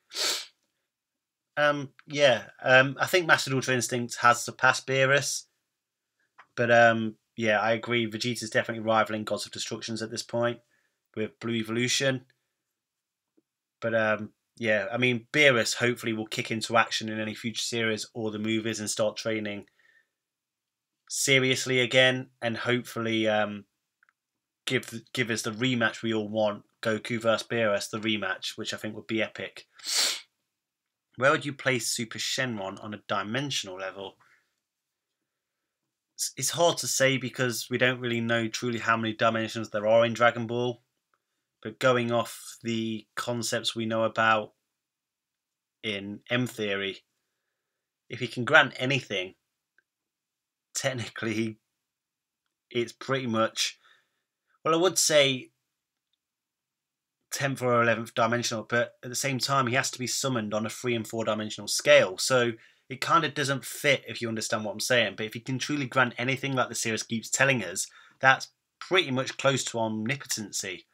Speaker 1: I think Mastered Ultra Instinct has surpassed Beerus. But yeah, I agree. Vegeta's definitely rivaling gods of destructions at this point with Blue Evolution. But yeah, I mean, Beerus hopefully will kick into action in any future series or the movies and start training seriously again, and hopefully give us the rematch we all want. Goku vs Beerus, the rematch, which I think would be epic. Where would you place Super Shenron on a dimensional level? It's hard to say because we don't really know truly how many dimensions there are in Dragon Ball. But going off the concepts we know about in M Theory, if he can grant anything, technically it's pretty much... Well, I would say 10th or 11th dimensional, but at the same time, he has to be summoned on a 3 and 4 dimensional scale. So it kind of doesn't fit, if you understand what I'm saying. But if he can truly grant anything like the series keeps telling us, that's pretty much close to omnipotency.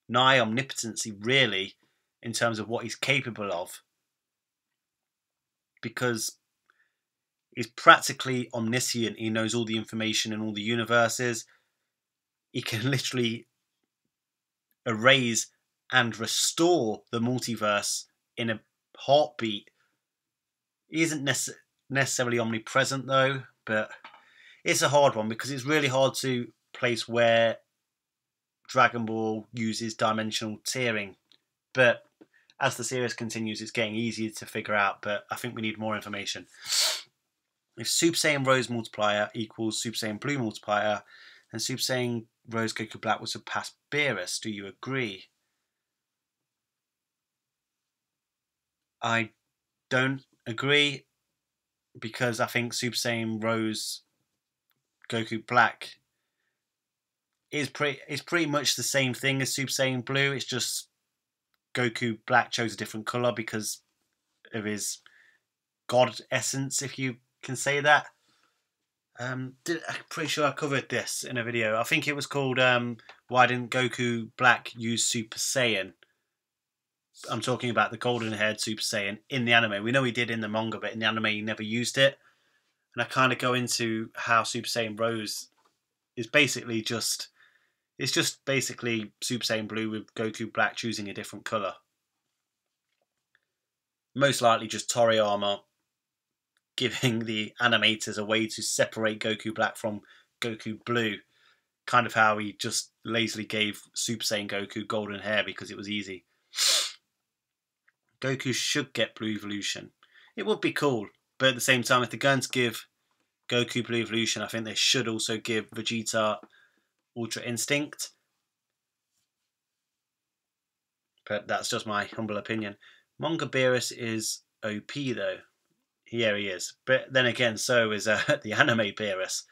Speaker 1: Nigh omnipotency, really, in terms of what he's capable of. Because he's practically omniscient. He knows all the information in all the universes. He can literally erase and restore the multiverse in a heartbeat. He isn't necessarily omnipresent though, but it's a hard one because it's really hard to place where Dragon Ball uses dimensional tiering. But as the series continues, it's getting easier to figure out, but I think we need more information. If Super Saiyan Rose multiplier equals Super Saiyan Blue multiplier, and Super Saiyan Rose Goku Black would surpass Beerus, do you agree? I don't agree because I think Super Saiyan Rose Goku Black is pretty much the same thing as Super Saiyan Blue. It's just Goku Black chose a different colour because of his god essence, if you can say that. I'm pretty sure I covered this in a video. I think it was called Why Didn't Goku Black Use Super Saiyan? I'm talking about the golden haired Super Saiyan in the anime. We know he did in the manga, but in the anime he never used it. And I kind of go into how Super Saiyan Rose is basically just... It's just basically Super Saiyan Blue with Goku Black choosing a different colour. Most likely just Toriyama giving the animators a way to separate Goku Black from Goku Blue. Kind of how he just lazily gave Super Saiyan Goku golden hair because it was easy. Goku should get Blue Evolution. It would be cool, but at the same time, if they're going to give Goku Blue Evolution, I think they should also give Vegeta Ultra Instinct. But that's just my humble opinion. Manga Beerus is OP though. Yeah, he is. But then again, so is the anime Beerus.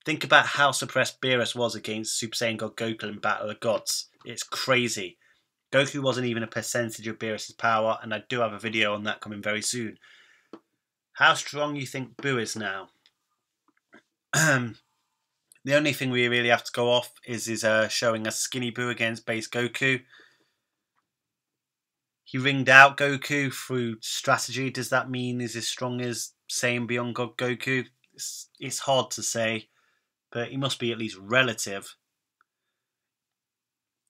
Speaker 1: Think about how suppressed Beerus was against Super Saiyan God Goku in Battle of Gods. It's crazy. Goku wasn't even a percentage of Beerus' power, and I do have a video on that coming very soon. How strong you think Boo is now? The only thing we really have to go off is showing a skinny Boo against base Goku. He ringed out Goku through strategy. Does that mean he's as strong as Saiyan Beyond God Goku? It's hard to say, but he must be at least relative.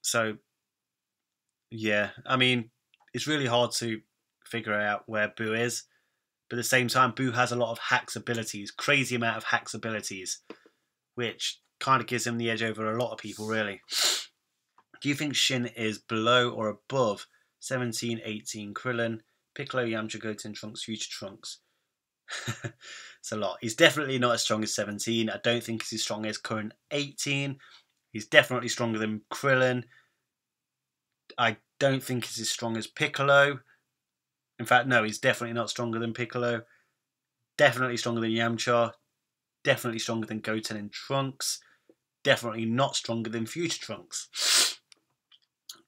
Speaker 1: So, yeah, I mean, it's really hard to figure out where Boo is. But at the same time, Boo has a lot of hacks abilities, crazy amount of hacks abilities, which kind of gives him the edge over a lot of people, really. Do you think Shin is below or above 17, 18 Krillin, Piccolo, Yamcha, Goten, Trunks, Future Trunks? It's a lot. He's definitely not as strong as 17. I don't think he's as strong as current 18. He's definitely stronger than Krillin. I don't think he's as strong as Piccolo. In fact, no, he's definitely not stronger than Piccolo. Definitely stronger than Yamcha. Definitely stronger than Goten and Trunks. Definitely not stronger than Future Trunks.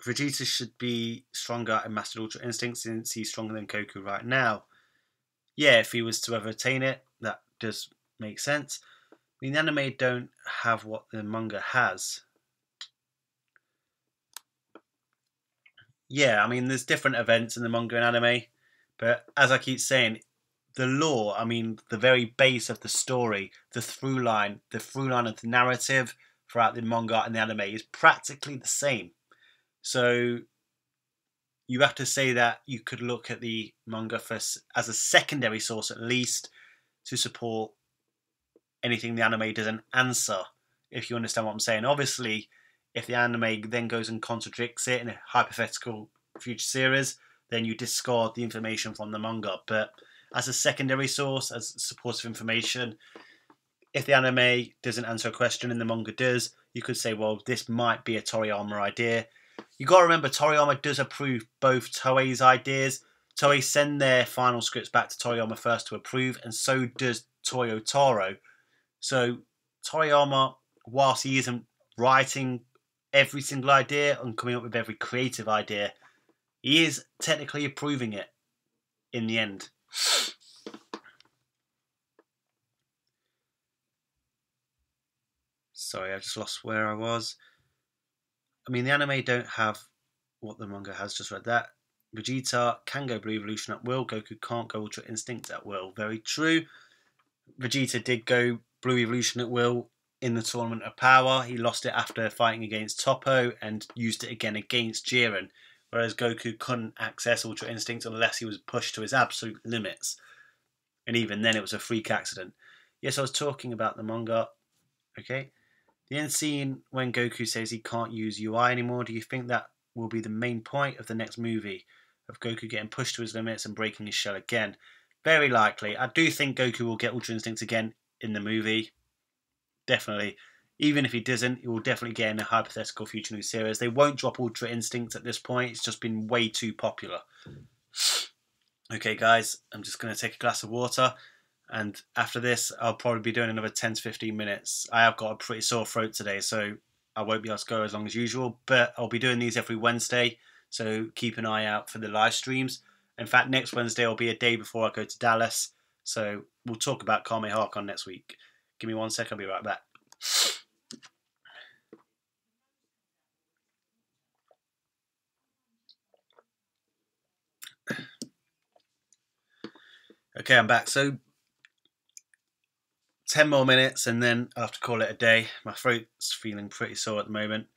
Speaker 1: Vegeta should be stronger in Master Ultra Instinct since he's stronger than Goku right now. Yeah, if he was to ever attain it, that does make sense. I mean, the anime don't have what the manga has. Yeah, I mean, there's different events in the manga and anime, but as I keep saying, the lore, I mean, the very base of the story, the through line of the narrative throughout the manga and the anime is practically the same. So you have to say that you could look at the manga as a secondary source at least to support anything the anime doesn't answer, if you understand what I'm saying. Obviously, if the anime then goes and contradicts it in a hypothetical future series, then you discard the information from the manga. But as a secondary source, as supportive information, if the anime doesn't answer a question and the manga does, you could say, well, this might be a Toriyama idea. You got to remember, Toriyama does approve both Toei's ideas. Toei send their final scripts back to Toriyama first to approve, and so does Toyo Taro. So Toriyama, whilst he isn't writing every single idea and coming up with every creative idea, he is technically approving it in the end. Sorry, I just lost where I was. I mean, the anime don't have what the manga has, just read that. Vegeta can go Blue Evolution at will. Goku can't go Ultra Instinct at will. Very true. Vegeta did go Blue Evolution at will in the Tournament of Power. He lost it after fighting against Toppo and used it again against Jiren. Whereas Goku couldn't access Ultra Instinct unless he was pushed to his absolute limits. And even then it was a freak accident. Yes, I was talking about the manga. Okay. The end scene when Goku says he can't use UI anymore, do you think that will be the main point of the next movie? Of Goku getting pushed to his limits and breaking his shell again? Very likely. I do think Goku will get Ultra Instinct again in the movie. Definitely. Even if he doesn't, he will definitely get in a hypothetical future new series. They won't drop Ultra Instinct at this point. It's just been way too popular. Okay, guys, I'm just going to take a glass of water. And after this, I'll probably be doing another 10 to 15 minutes. I have got a pretty sore throat today, so I won't be able to go as long as usual. But I'll be doing these every Wednesday, so keep an eye out for the live streams. In fact, next Wednesday will be a day before I go to Dallas, so we'll talk about Kame Harkon next week. Give me 1 sec, I'll be right back. Okay, I'm back. So 10 more minutes and then I have to call it a day. My throat's feeling pretty sore at the moment.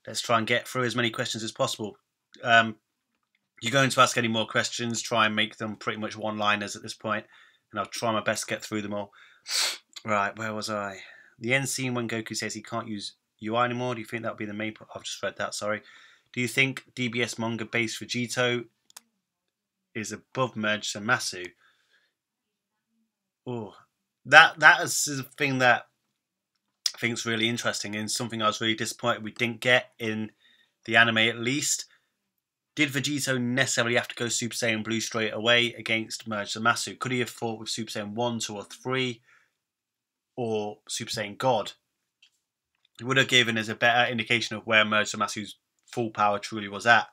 Speaker 1: Let's try and get through as many questions as possible. You're going to ask any more questions, try and make them pretty much one-liners at this point, and I'll try my best to get through them all. Right, where was I? The end scene when Goku says he can't use UI anymore, do you think that would be the main... I've just read that, sorry. Do you think DBS manga based Vegeta is above Merge Zamasu? Oh, that is the thing that I think is really interesting and something I was really disappointed we didn't get in the anime at least. Did Vegeta necessarily have to go Super Saiyan Blue straight away against Merge Zamasu? Could he have fought with Super Saiyan 1, 2 or 3? Or Super Saiyan God? It would have given us a better indication of where Merge Zamasu's full power truly was at.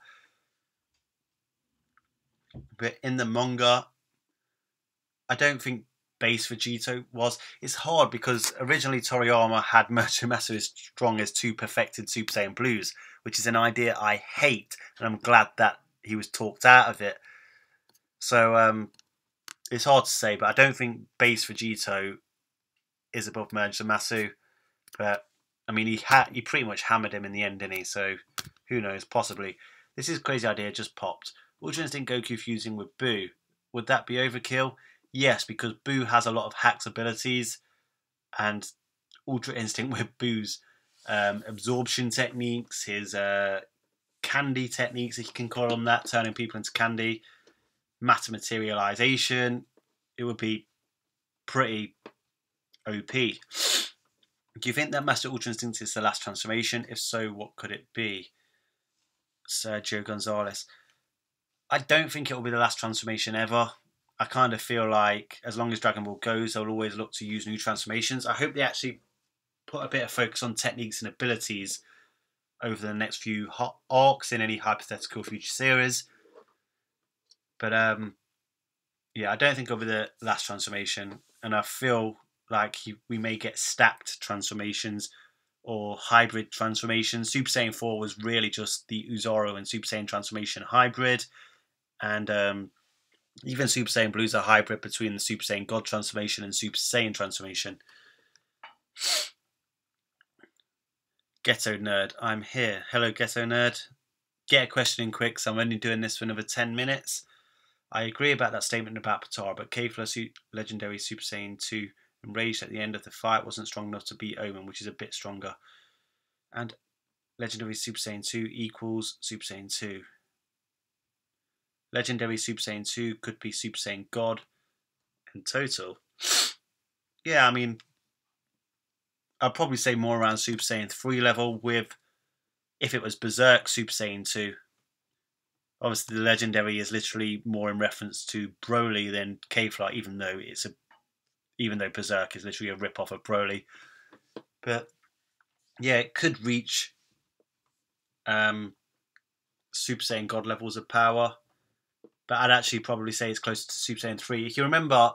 Speaker 1: But in the manga, I don't think base Vegeta was. It's hard because originally Toriyama had Merge Zamasu as strong as 2 perfected Super Saiyan Blues, which is an idea I hate, and I'm glad that he was talked out of it. So it's hard to say, but I don't think base Vegeta is above Merge Zamasu. But I mean, he pretty much hammered him in the end, didn't he? So who knows? Possibly. This is a crazy idea. Just popped. Ultra Instinct Goku fusing with Buu. Would that be overkill? Yes, because Buu has a lot of hacks abilities, and Ultra Instinct with Buu's absorption techniques, his candy techniques, if you can call them that, turning people into candy, matter materialization. It would be pretty OP. Do you think that Master Ultra Instinct is the last transformation? If so, what could it be? Sergio Gonzalez. I don't think it will be the last transformation ever. I kind of feel like as long as Dragon Ball goes, they'll always look to use new transformations. I hope they actually put a bit of focus on techniques and abilities over the next few arcs in any hypothetical future series. But yeah, I don't think it'll be the last transformation, and I feel like we may get stacked transformations or hybrid transformations. Super Saiyan 4 was really just the Uzoro and Super Saiyan transformation hybrid, and even Super Saiyan Blue is a hybrid between the Super Saiyan God transformation and Super Saiyan transformation. Ghetto Nerd, I'm here. Hello, Ghetto Nerd. Get a question in quick, so I'm only doing this for another 10 minutes. I agree about that statement about Potara, but Kefla Legendary Super Saiyan 2 enraged at the end of the fight wasn't strong enough to beat Omen, which is a bit stronger. And Legendary Super Saiyan 2 equals Super Saiyan 2. Legendary Super Saiyan 2 could be Super Saiyan God in total. Yeah, I mean, I'd probably say more around Super Saiyan 3 level with, if it was Berserk Super Saiyan 2. Obviously, the Legendary is literally more in reference to Broly than Kefla, even though Berserk is literally a rip-off of Broly. But yeah, it could reach Super Saiyan God levels of power. But I'd actually probably say it's closer to Super Saiyan 3. If you remember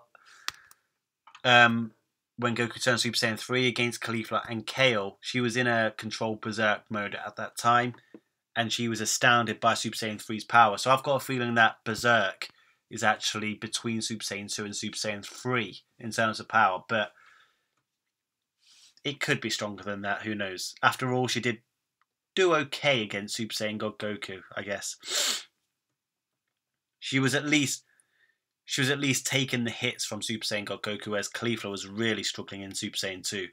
Speaker 1: when Goku turned Super Saiyan 3 against Caulifla and Kale, she was in a controlled Berserk mode at that time, and she was astounded by Super Saiyan 3's power. So I've got a feeling that Berserk is actually between Super Saiyan 2 and Super Saiyan 3 in terms of power, but it could be stronger than that, who knows. After all, she did do okay against Super Saiyan God Goku, I guess. She was at least taking the hits from Super Saiyan God Goku, whereas Caulifla was really struggling in Super Saiyan 2.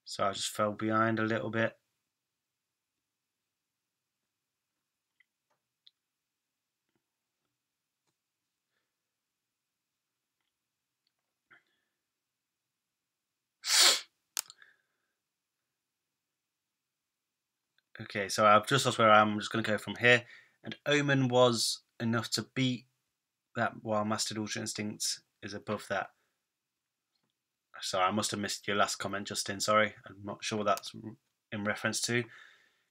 Speaker 1: So I just fell behind a little bit. Okay, so I've just lost where I am. I'm just going to go from here. And Omen was enough to beat that, while Mastered Ultra Instinct is above that. Sorry, I must have missed your last comment, Justin. Sorry, I'm not sure what that's in reference to.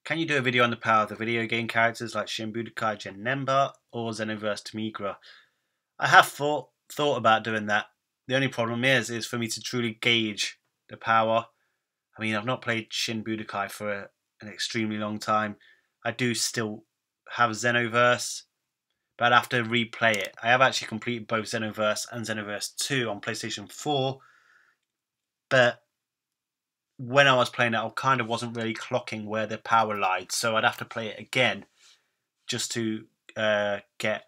Speaker 1: Can you do a video on the power of the video game characters like Shin Budokai Genemba or Xenoverse Tamigra? I have thought about doing that. The only problem is for me to truly gauge the power. I mean, I've not played Shin Budokai for an extremely long time. I do still have Xenoverse, but I'd have to replay it. I have actually completed both Xenoverse and Xenoverse 2 on PlayStation 4, but when I was playing it, I kind of wasn't really clocking where the power lied, so I'd have to play it again just to get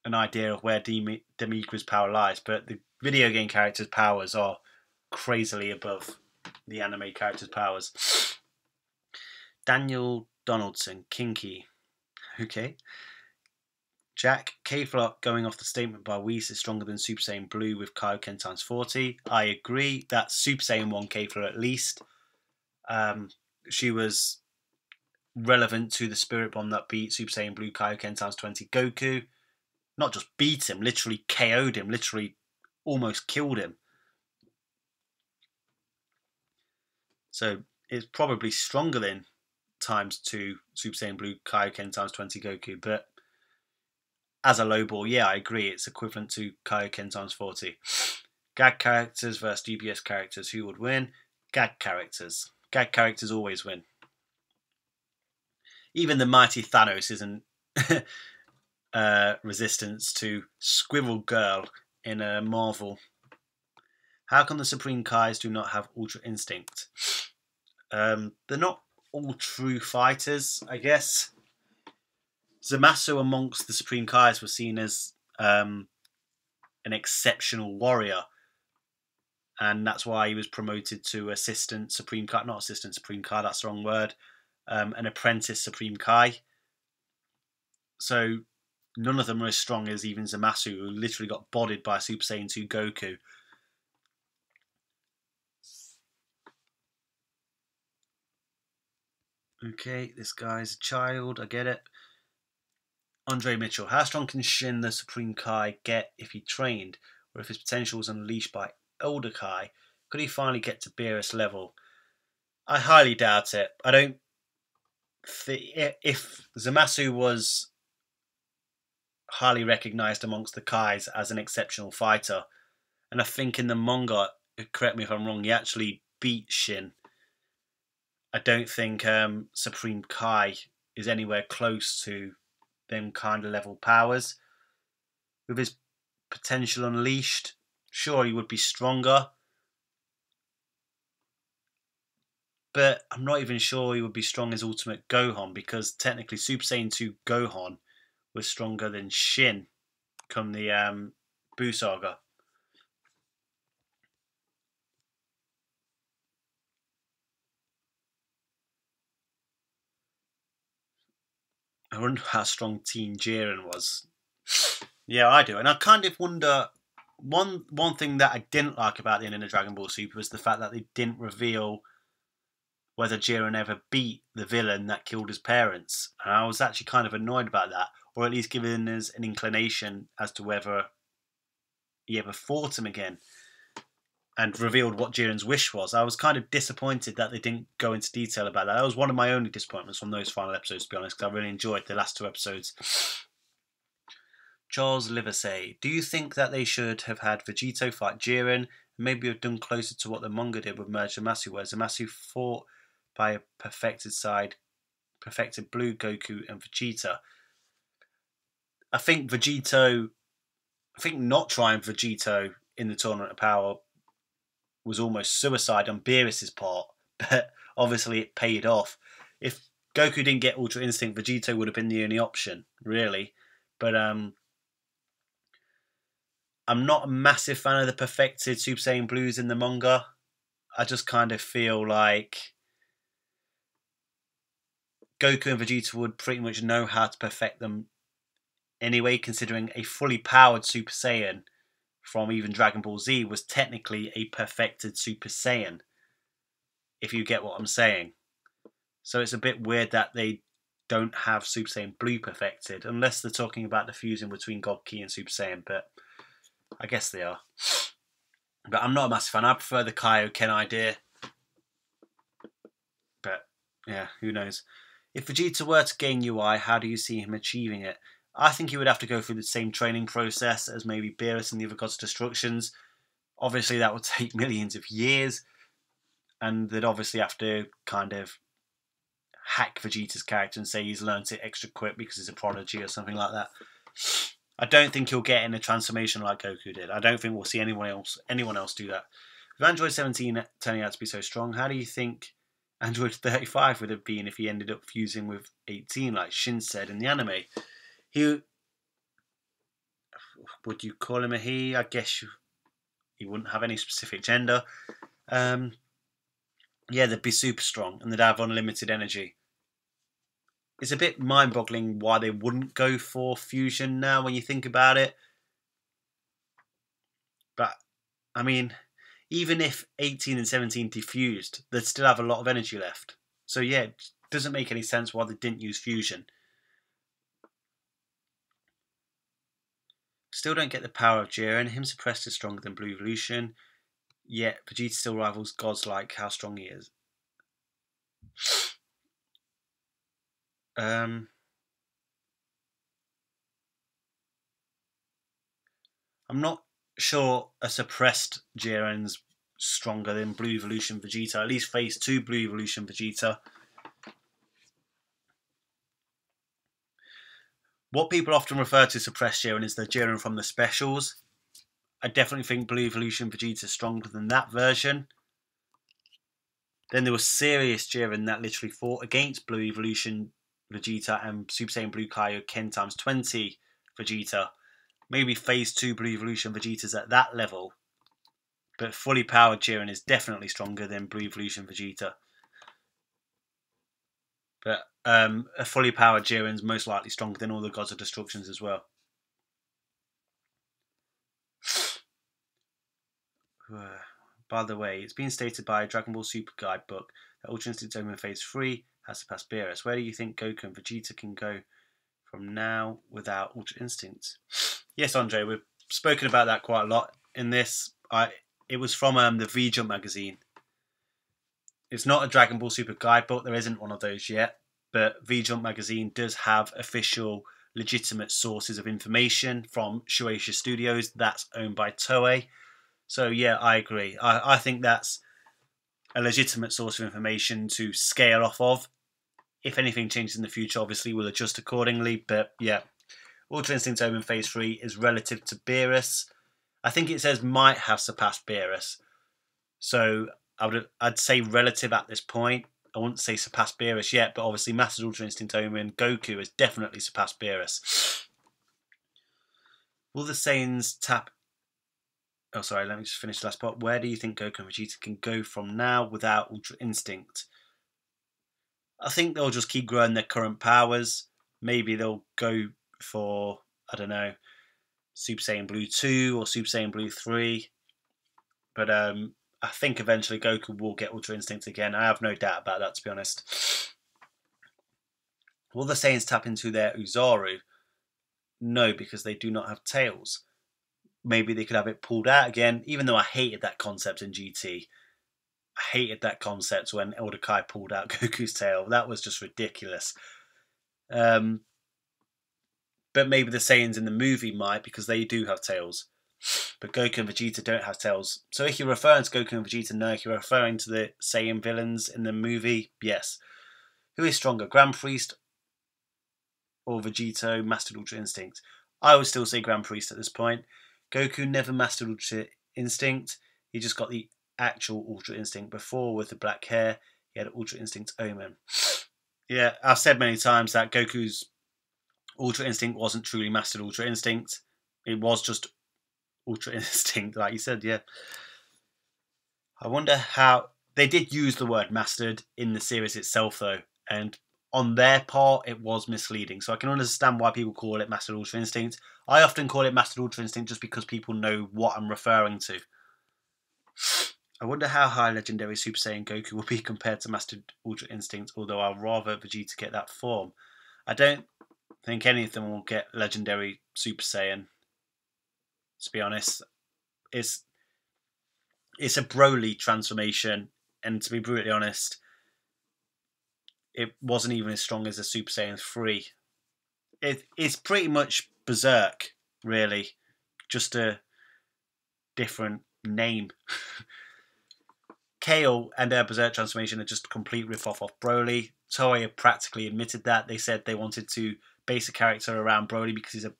Speaker 1: an idea of where Demigra's power lies. But the video game characters' powers are crazily above the anime characters' powers. Daniel Donaldson, Kinky. Okay. Jack, K-Flock going off the statement by Whis is stronger than Super Saiyan Blue with Kaioken times 40. I agree. That's Super Saiyan 1 K-Flock at least. She was relevant to the Spirit Bomb that beat Super Saiyan Blue Kaioken times 20 Goku. Not just beat him, literally KO'd him, literally almost killed him. So it's probably stronger than times 2 Super Saiyan Blue Kaioken times 20 Goku, but as a low ball, yeah, I agree, it's equivalent to Kaioken times 40. Gag characters versus DBS characters, who would win? Gag characters. Gag characters always win. Even the mighty Thanos isn't resistance to Squirrel Girl in Marvel. How come the Supreme Kais do not have Ultra Instinct? They're not all true fighters, I guess. Zamasu amongst the Supreme Kais was seen as an exceptional warrior, and that's why he was promoted to Assistant Supreme Kai. Not Assistant Supreme Kai, that's the wrong word. An Apprentice Supreme Kai. So none of them are as strong as even Zamasu, who literally got bodied by Super Saiyan 2 Goku. Okay, this guy's a child, I get it. Andre Mitchell, how strong can Shin the Supreme Kai get if he trained, or if his potential was unleashed by Elder Kai? Could he finally get to Beerus level? I highly doubt it. I don't think if Zamasu was highly recognised amongst the Kais as an exceptional fighter, and I think in the manga, correct me if I'm wrong, he actually beat Shin. I don't think Supreme Kai is anywhere close to them kind of level powers. With his potential unleashed, sure, he would be stronger, but I'm not even sure he would be strong as Ultimate Gohan, because technically Super Saiyan 2 Gohan was stronger than Shin come the Buu Saga. I wonder how strong Teen Jiren was. Yeah, I do. And I kind of wonder, one thing that I didn't like about the end of Dragon Ball Super was the fact that they didn't reveal whether Jiren ever beat the villain that killed his parents. And I was actually kind of annoyed about that, or at least giving us an inclination as to whether he ever fought him again and revealed what Jiren's wish was. I was kind of disappointed that they didn't go into detail about that. That was one of my only disappointments from those final episodes, to be honest, because I really enjoyed the last 2 episodes. Charles Livesey, do you think that they should have had Vegeta fight Jiren and maybe have done closer to what the manga did with Merge Zamasu, where Zamasu fought by a perfected Blue, Goku and Vegeta? I think not trying Vegito in the Tournament of Power was almost suicide on Beerus's part, but obviously it paid off. If Goku didn't get Ultra Instinct, Vegito would have been the only option, really. But I'm not a massive fan of the perfected Super Saiyan Blues in the manga. I just kind of feel like Goku and Vegeta would pretty much know how to perfect them anyway, considering a fully powered Super Saiyan from even Dragon Ball Z was technically a perfected Super Saiyan, if you get what I'm saying. So it's a bit weird that they don't have Super Saiyan Blue perfected, unless they're talking about the fusion between God Ki and Super Saiyan, but I guess they are. But I'm not a massive fan. I prefer the Kaioken idea. But yeah, who knows. If Vegeta were to gain UI, how do you see him achieving it? I think he would have to go through the same training process as maybe Beerus and the other Gods of Destructions. Obviously, that would take millions of years, and they'd obviously have to kind of hack Vegeta's character and say he's learnt it extra quick because he's a prodigy or something like that. I don't think he'll get in a transformation like Goku did. I don't think we'll see anyone else do that. With Android 17 turning out to be so strong, how do you think Android 35 would have been if he ended up fusing with 18, like Shin said in the anime? Would you call him a he? I guess he wouldn't have any specific gender. Yeah, they'd be super strong and they'd have unlimited energy. It's a bit mind-boggling why they wouldn't go for fusion now when you think about it. But, I mean, even if 18 and 17 defused, they'd still have a lot of energy left. So yeah, it doesn't make any sense why they didn't use fusion. Still don't get the power of Jiren. Him suppressed is stronger than Blue Evolution. Yet Vegeta still rivals gods like how strong he is. I'm not sure a suppressed Jiren's stronger than Blue Evolution Vegeta. At least Phase 2 Blue Evolution Vegeta. What people often refer to suppressed Jiren is the Jiren from the specials. I definitely think Blue Evolution Vegeta is stronger than that version. Then there was serious Jiren that literally fought against Blue Evolution Vegeta and Super Saiyan Blue Kaioken times 20 Vegeta. Maybe Phase 2 Blue Evolution Vegeta's at that level. But fully powered Jiren is definitely stronger than Blue Evolution Vegeta. But a fully powered Jiren's most likely stronger than all the Gods of Destructions as well. By the way, it's been stated by Dragon Ball Super Guidebook that Ultra Instinct Omen Phase 3 has surpassed Beerus. Where do you think Goku and Vegeta can go from now without Ultra Instinct? Yes, Andre, we've spoken about that quite a lot in this. It was from the V-Jump magazine. It's not a Dragon Ball Super Guidebook. There isn't one of those yet. But V-Jump magazine does have official, legitimate sources of information from Shueisha Studios. That's owned by Toei. So yeah, I agree. I think that's a legitimate source of information to scale off of. If anything changes in the future, obviously we'll adjust accordingly. But yeah, Ultra Instinct Omen Phase 3 is relative to Beerus. I think it says might have surpassed Beerus. So I'd say relative at this point. I wouldn't say surpassed Beerus yet, but obviously Master Ultra Instinct Omen Goku has definitely surpassed Beerus. Will the Saiyans tap... Oh, sorry, let me just finish the last part. Where do you think Goku and Vegeta can go from now without Ultra Instinct? I think they'll just keep growing their current powers. Maybe they'll go for, I don't know, Super Saiyan Blue 2 or Super Saiyan Blue 3. But I think eventually Goku will get Ultra Instinct again. I have no doubt about that, to be honest. Will the Saiyans tap into their Uzaru? No, because they do not have tails. Maybe they could have it pulled out again, even though I hated that concept in GT. I hated that concept when Elder Kai pulled out Goku's tail. That was just ridiculous. But maybe the Saiyans in the movie might, because they do have tails. But Goku and Vegeta don't have tails. So if you're referring to Goku and Vegeta, no. If you're referring to the Saiyan villains in the movie, yes. Who is stronger, Grand Priest or Vegito mastered Ultra Instinct? I would still say Grand Priest at this point. Goku never mastered Ultra Instinct. He just got the actual Ultra Instinct before with the black hair. He had Ultra Instinct Omen. Yeah, I've said many times that Goku's Ultra Instinct wasn't truly mastered Ultra Instinct. It was just Ultra Instinct, like you said, yeah. I wonder how... They did use the word mastered in the series itself, though. And on their part, it was misleading. So I can understand why people call it Mastered Ultra Instinct. I often call it Mastered Ultra Instinct just because people know what I'm referring to. I wonder how high Legendary Super Saiyan Goku will be compared to Mastered Ultra Instinct, although I'd rather Vegeta get that form. I don't think any of them will get Legendary Super Saiyan, to be honest. It's a Broly transformation, and to be brutally honest, it wasn't even as strong as the Super Saiyan 3. It's pretty much Berserk, really. Just a different name. Kale and their Berserk transformation are just a complete riff-off of Broly. Toei have practically admitted that. They said they wanted to base a character around Broly because he's a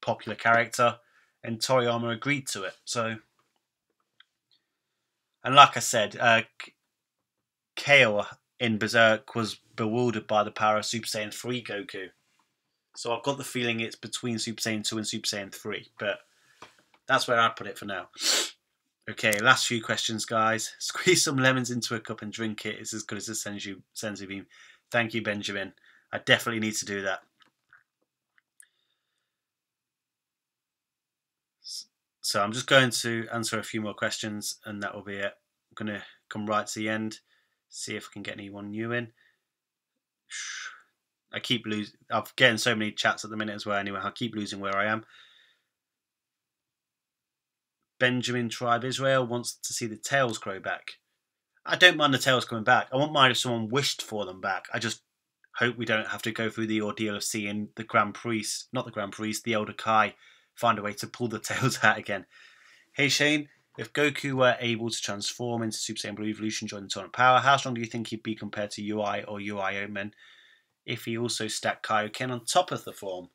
Speaker 1: popular character, and Toriyama agreed to it. So, and like I said, Kale in Berserk was bewildered by the power of Super Saiyan 3 Goku. So I've got the feeling it's between Super Saiyan 2 and Super Saiyan 3, but that's where I'd put it for now. Okay, last few questions, guys. Squeeze some lemons into a cup and drink it. It's as good as a senzu bean. Thank you, Benjamin. I definitely need to do that. So I'm just going to answer a few more questions, and that will be it. I'm going to come right to the end, see if I can get anyone new in. I keep losing. I'm getting so many chats at the minute as well. Anyway, I'll keep losing where I am. Benjamin Tribe Israel wants to see the tails grow back. I don't mind the tails coming back. I won't mind if someone wished for them back. I just hope we don't have to go through the ordeal of seeing the Grand Priest, not the Grand Priest, the Elder Kai, find a way to pull the tails out again. Hey Shane, if Goku were able to transform into Super Saiyan Blue Evolution during the Tournament Power, how strong do you think he'd be compared to UI or UI Omen if he also stacked Kaioken on top of the form?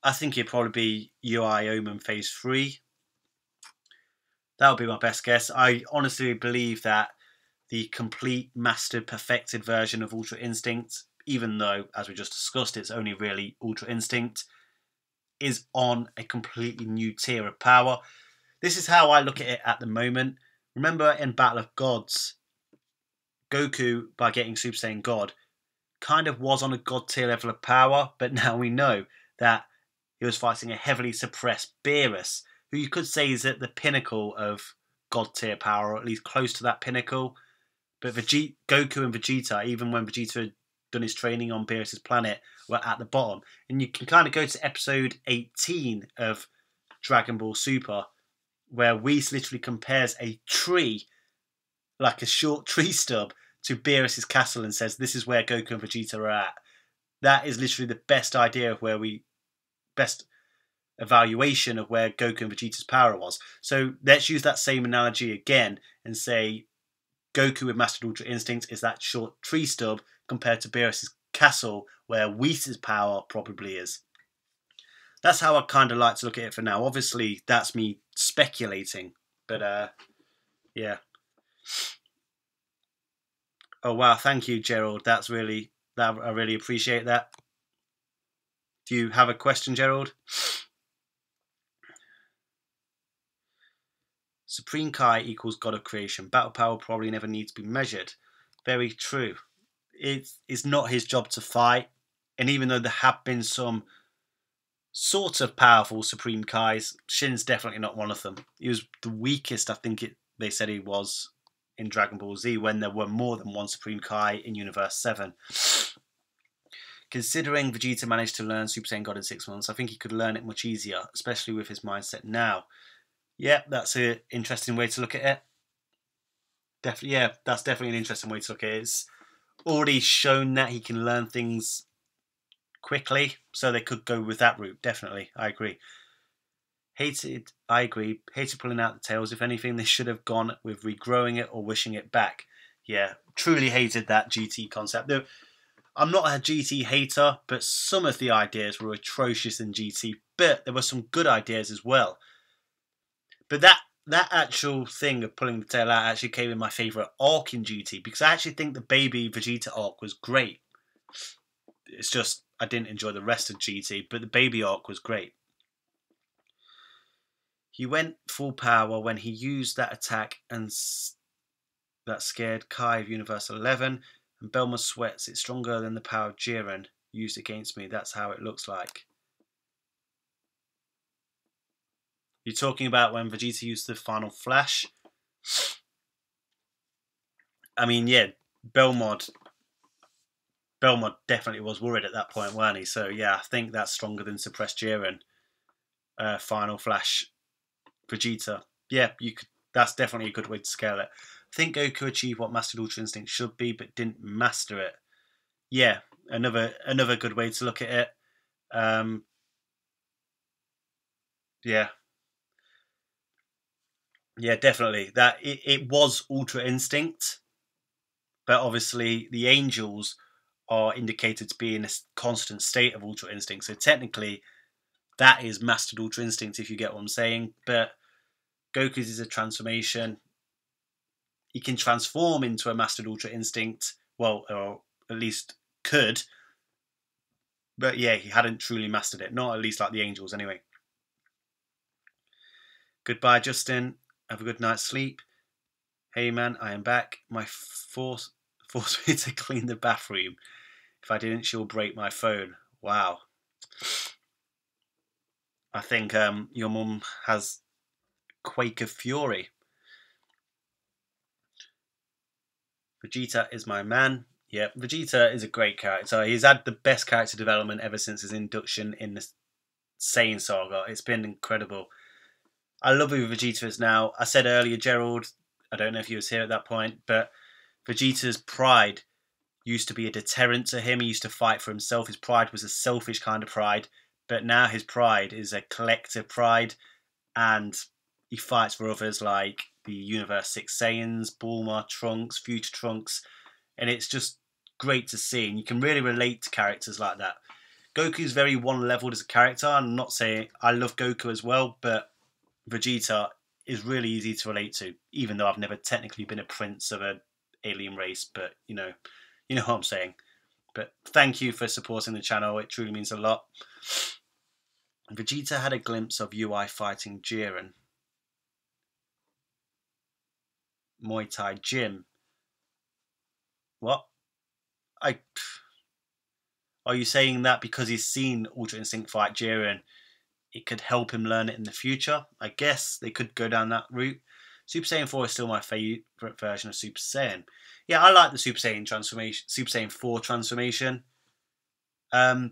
Speaker 1: I think it'd probably be UI Omen Phase 3. That would be my best guess. I honestly believe that the complete, mastered, perfected version of Ultra Instinct, even though, as we just discussed, it's only really Ultra Instinct, is on a completely new tier of power. This is how I look at it at the moment. Remember in Battle of Gods, Goku, by getting Super Saiyan God, kind of was on a God tier level of power, but now we know that he was fighting a heavily suppressed Beerus, who you could say is at the pinnacle of God tier power, or at least close to that pinnacle. But Goku and Vegeta, even when Vegeta had done his training on Beerus' planet, were at the bottom. And you can kind of go to episode 18 of Dragon Ball Super, where Whis literally compares a tree, like a short tree stub, to Beerus' castle and says, this is where Goku and Vegeta are at. That is literally the best idea of best evaluation of where Goku and Vegeta's power was. So let's use that same analogy again and say Goku with Mastered Ultra Instinct is that short tree stub compared to Beerus' castle where Whis' power probably is. That's how I kind of like to look at it for now. Obviously, that's me speculating, but yeah. Oh wow, thank you, Gerald. I really appreciate that. Do you have a question, Gerald? Supreme Kai equals God of Creation. Battle power probably never needs to be measured. Very true. It's not his job to fight. And even though there have been some sort of powerful Supreme Kais, Shin's definitely not one of them. He was the weakest, I think they said he was in Dragon Ball Z when there were more than one Supreme Kai in Universe 7. Considering Vegeta managed to learn Super Saiyan God in 6 months, I think he could learn it much easier, especially with his mindset now. Yeah, that's an interesting way to look at it. That's definitely an interesting way to look at it. It's already shown that he can learn things quickly, so they could go with that route. Definitely, I agree. I agree. Hated pulling out the tails. If anything, they should have gone with regrowing it or wishing it back. Yeah, truly hated that GT concept. Though I'm not a GT hater, but some of the ideas were atrocious in GT. But there were some good ideas as well. But that actual thing of pulling the tail out actually came in my favourite arc in GT, because I actually think the baby Vegeta arc was great. It's just I didn't enjoy the rest of GT, but the baby arc was great. He went full power when he used that attack and that scared Kai of Universe 11, and Belma sweats. It's stronger than the power of Jiren used against me. That's how it looks like. You're talking about when Vegeta used the final flash? I mean, yeah, Belmod definitely was worried at that point, weren't he? So yeah, I think that's stronger than Suppressed Jiren. Final flash Vegeta. Yeah, you could. That's definitely a good way to scale it. I think Goku achieved what Mastered Ultra Instinct should be, but didn't master it. Yeah, another good way to look at it. Yeah. Yeah, definitely. That it was Ultra Instinct, but obviously the angels are indicated to be in a constant state of Ultra Instinct. So technically, that is Mastered Ultra Instinct, if you get what I'm saying. But Goku's is a transformation. He can transform into a Mastered Ultra Instinct. Well, or at least could. But yeah, he hadn't truly mastered it. Not at least like the angels, anyway. Goodbye, Justin. Have a good night's sleep. Hey man, I am back. My forced me to clean the bathroom. If I didn't, she'll break my phone. Wow. I think your mum has Quake of Fury. Vegeta is my man. Yeah, Vegeta is a great character. He's had the best character development ever since his induction in the Saiyan saga. It's been incredible. I love who Vegeta is now. I said earlier, Gerald, I don't know if he was here at that point, but Vegeta's pride used to be a deterrent to him. He used to fight for himself. His pride was a selfish kind of pride, but now his pride is a collective pride, and he fights for others like the Universe 6 Saiyans, Bulma, Trunks, Future Trunks, and it's just great to see, and you can really relate to characters like that. Goku's very one-leveled as a character. I'm not saying I love Goku as well, but Vegeta is really easy to relate to, even though I've never technically been a prince of an alien race, but you know what I'm saying. But thank you for supporting the channel. It truly means a lot. Vegeta had a glimpse of UI fighting Jiren. Muay Thai gym. What? Are you saying that because he's seen Ultra Instinct fight Jiren, it could help him learn it in the future? I guess they could go down that route. Super Saiyan 4 is still my favourite version of Super Saiyan. Yeah, I like the Super Saiyan transformation, Super Saiyan 4 transformation. I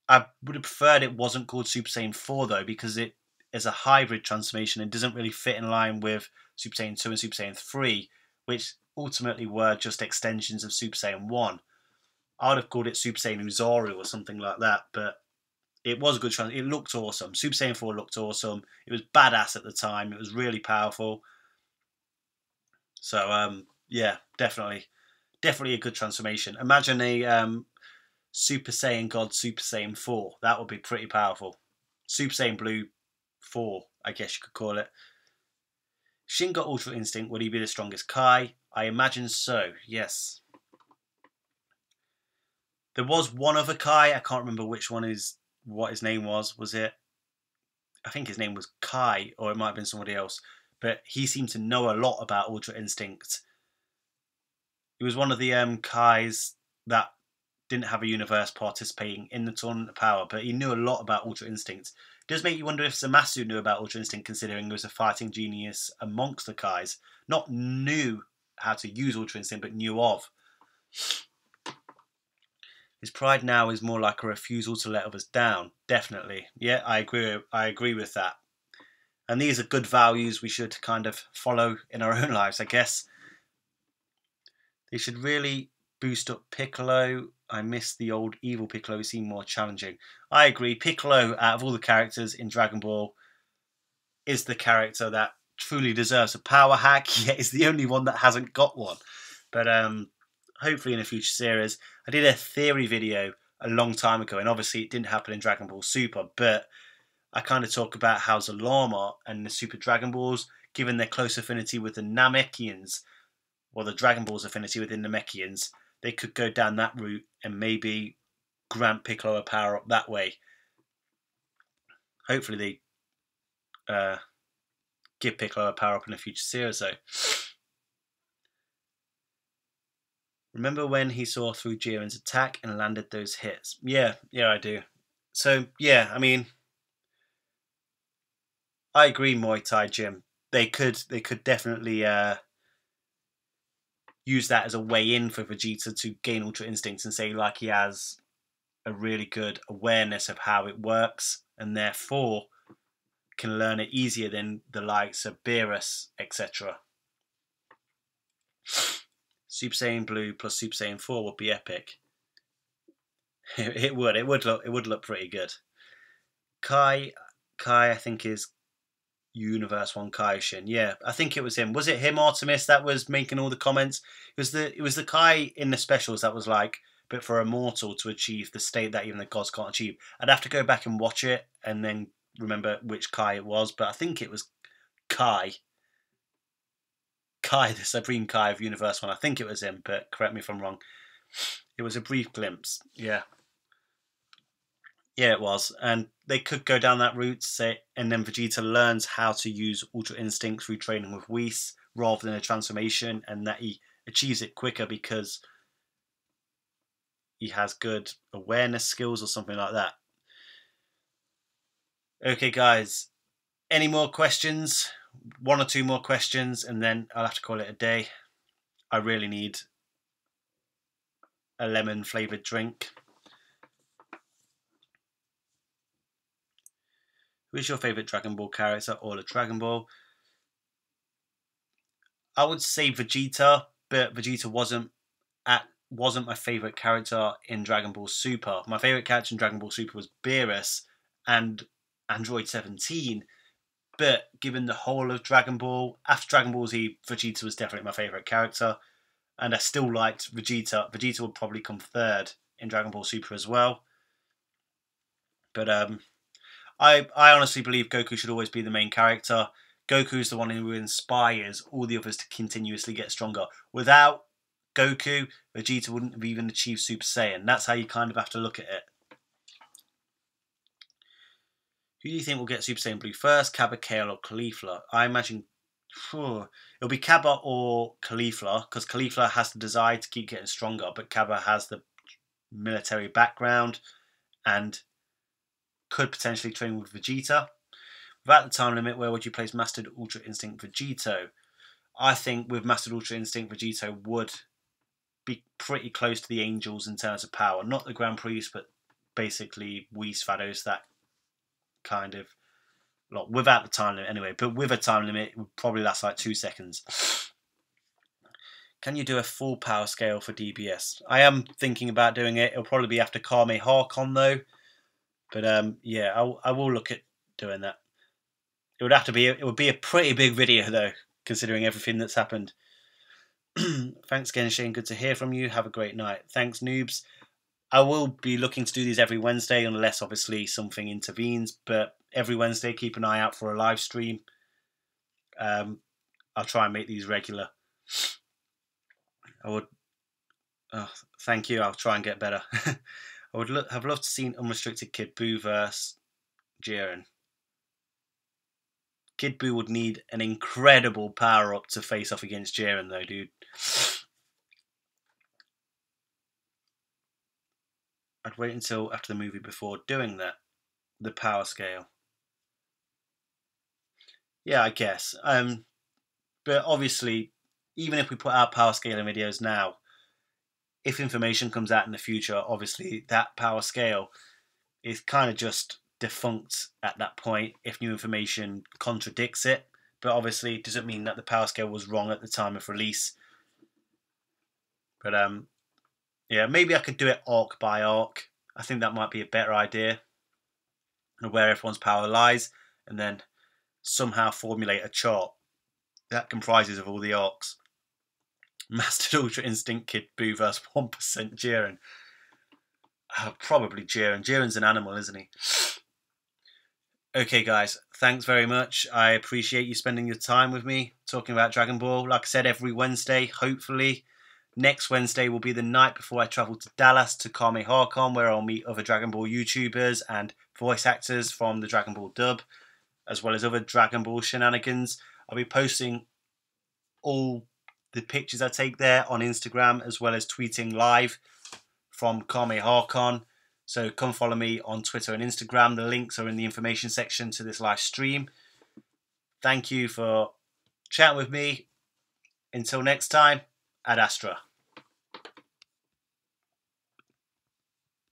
Speaker 1: would have preferred it wasn't called Super Saiyan 4 though, because it is a hybrid transformation and doesn't really fit in line with Super Saiyan 2 and Super Saiyan 3, which ultimately were just extensions of Super Saiyan 1. I would have called it Super Saiyan Uzaru or something like that, but it was a good transformation. It looked awesome. Super Saiyan 4 looked awesome. It was badass at the time. It was really powerful. So, yeah, definitely a good transformation. Imagine a Super Saiyan God Super Saiyan 4. That would be pretty powerful. Super Saiyan Blue 4, I guess you could call it. Shin got Ultra Instinct. Would he be the strongest Kai? I imagine so, yes. There was one other Kai. I can't remember which one is what his name was. Was it? I think his name was Kai, or it might have been somebody else. But he seemed to know a lot about Ultra Instinct. He was one of the Kais that didn't have a universe participating in the Tournament of Power, but he knew a lot about Ultra Instinct. It does make you wonder if Zamasu knew about Ultra Instinct, considering he was a fighting genius amongst the Kais. Not knew how to use Ultra Instinct, but knew of. His pride now is more like a refusal to let others down. Definitely. Yeah, I agree with that. And these are good values we should kind of follow in our own lives, I guess. They should really boost up Piccolo. I miss the old evil Piccolo. He seemed more challenging. I agree. Piccolo, out of all the characters in Dragon Ball, is the character that truly deserves a power hack, yet is the only one that hasn't got one. But hopefully in a future series. I did a theory video a long time ago, and obviously it didn't happen in Dragon Ball Super, but I kind of talk about how Zalama and the Super Dragon Balls, given their close affinity with the Namekians, or the Dragon Ball's affinity with the Namekians, they could go down that route and maybe grant Piccolo a power up that way. Hopefully they give Piccolo a power up in a future series though. Remember when he saw through Jiren's attack and landed those hits? Yeah, I do. So, yeah, I mean, I agree, Muay Thai Gym. They could definitely use that as a way in for Vegeta to gain Ultra Instincts and say, like, he has a really good awareness of how it works and therefore can learn it easier than the likes of Beerus, etc. Super Saiyan Blue plus Super Saiyan 4 would be epic. It would. It would look pretty good. Kai, I think is Universe 1 Kaishin. Yeah, I think it was him. Was it him, Artemis, that was making all the comments? It was the Kai in the specials that was like, but for a mortal to achieve the state that even the gods can't achieve. I'd have to go back and watch it and then remember which Kai it was, but I think it was Kai. Kai, the Supreme Kai of Universe 1. I think it was him, but correct me if I'm wrong. It was a brief glimpse. Yeah. Yeah, it was. And they could go down that route, say, and then Vegeta learns how to use Ultra Instinct through training with Whis rather than a transformation, and that he achieves it quicker because he has good awareness skills or something like that. Okay, guys. Any more questions? 1 or 2 more questions, and then I'll have to call it a day. I really need a lemon flavoured drink. Who is your favourite Dragon Ball character or the Dragon Ball? I would say Vegeta, but Vegeta wasn't my favourite character in Dragon Ball Super. My favourite character in Dragon Ball Super was Beerus and Android 17. But given the whole of Dragon Ball, after Dragon Ball Z, Vegeta was definitely my favourite character. And I still liked Vegeta. Vegeta would probably come third in Dragon Ball Super as well. But I honestly believe Goku should always be the main character. Goku is the one who inspires all the others to continuously get stronger. Without Goku, Vegeta wouldn't have even achieved Super Saiyan. That's how you kind of have to look at it. Who do you think will get Super Saiyan Blue first? Cabba, Kale or Caulifla? I imagine it'll be Cabba or Caulifla, because Caulifla has the desire to keep getting stronger, but Cabba has the military background and could potentially train with Vegeta. Without the time limit, where would you place Mastered Ultra Instinct Vegito? I think with Mastered Ultra Instinct Vegito would be pretty close to the Angels in terms of power. Not the Grand Priest, but basically Whis, Vados, that kind of lot. Without the time limit anyway, but with a time limit, it would probably last like 2 seconds. Can you do a full power scale for DBS? I am thinking about doing it. It'll probably be after Kame Harkon though. But yeah, I will look at doing that. It would be a pretty big video though, considering everything that's happened. Thanks again, Shane. Good to hear from you. Have a great night. Thanks, noobs. I will be looking to do these every Wednesday, unless obviously something intervenes. But every Wednesday, keep an eye out for a live stream. I'll try and make these regular. I would. Oh, thank you. I'll try and get better. I would have loved to see Unrestricted Kid Buu versus Jiren. Kid Buu would need an incredible power up to face off against Jiren, though, dude. I'd wait until after the movie before doing that. The power scale. Yeah, I guess. But obviously, even if we put out power scaling videos now, if information comes out in the future, obviously that power scale is kind of just defunct at that point if new information contradicts it. But obviously it doesn't mean that the power scale was wrong at the time of release. But yeah, maybe I could do it arc by arc. I think that might be a better idea, where everyone's power lies, and then somehow formulate a chart that comprises of all the arcs. Mastered Ultra Instinct Kid Buu versus 1% Jiren. Probably Jiren. Jiren's an animal, isn't he? Okay, guys. Thanks very much. I appreciate you spending your time with me talking about Dragon Ball. Like I said, every Wednesday, hopefully. Next Wednesday will be the night before I travel to Dallas to Kame Harkon, where I'll meet other Dragon Ball YouTubers and voice actors from the Dragon Ball dub, as well as other Dragon Ball shenanigans. I'll be posting all the pictures I take there on Instagram, as well as tweeting live from Kame Harkon. So come follow me on Twitter and Instagram. The links are in the information section to this live stream. Thank you for chatting with me. Until next time, Ad Astra.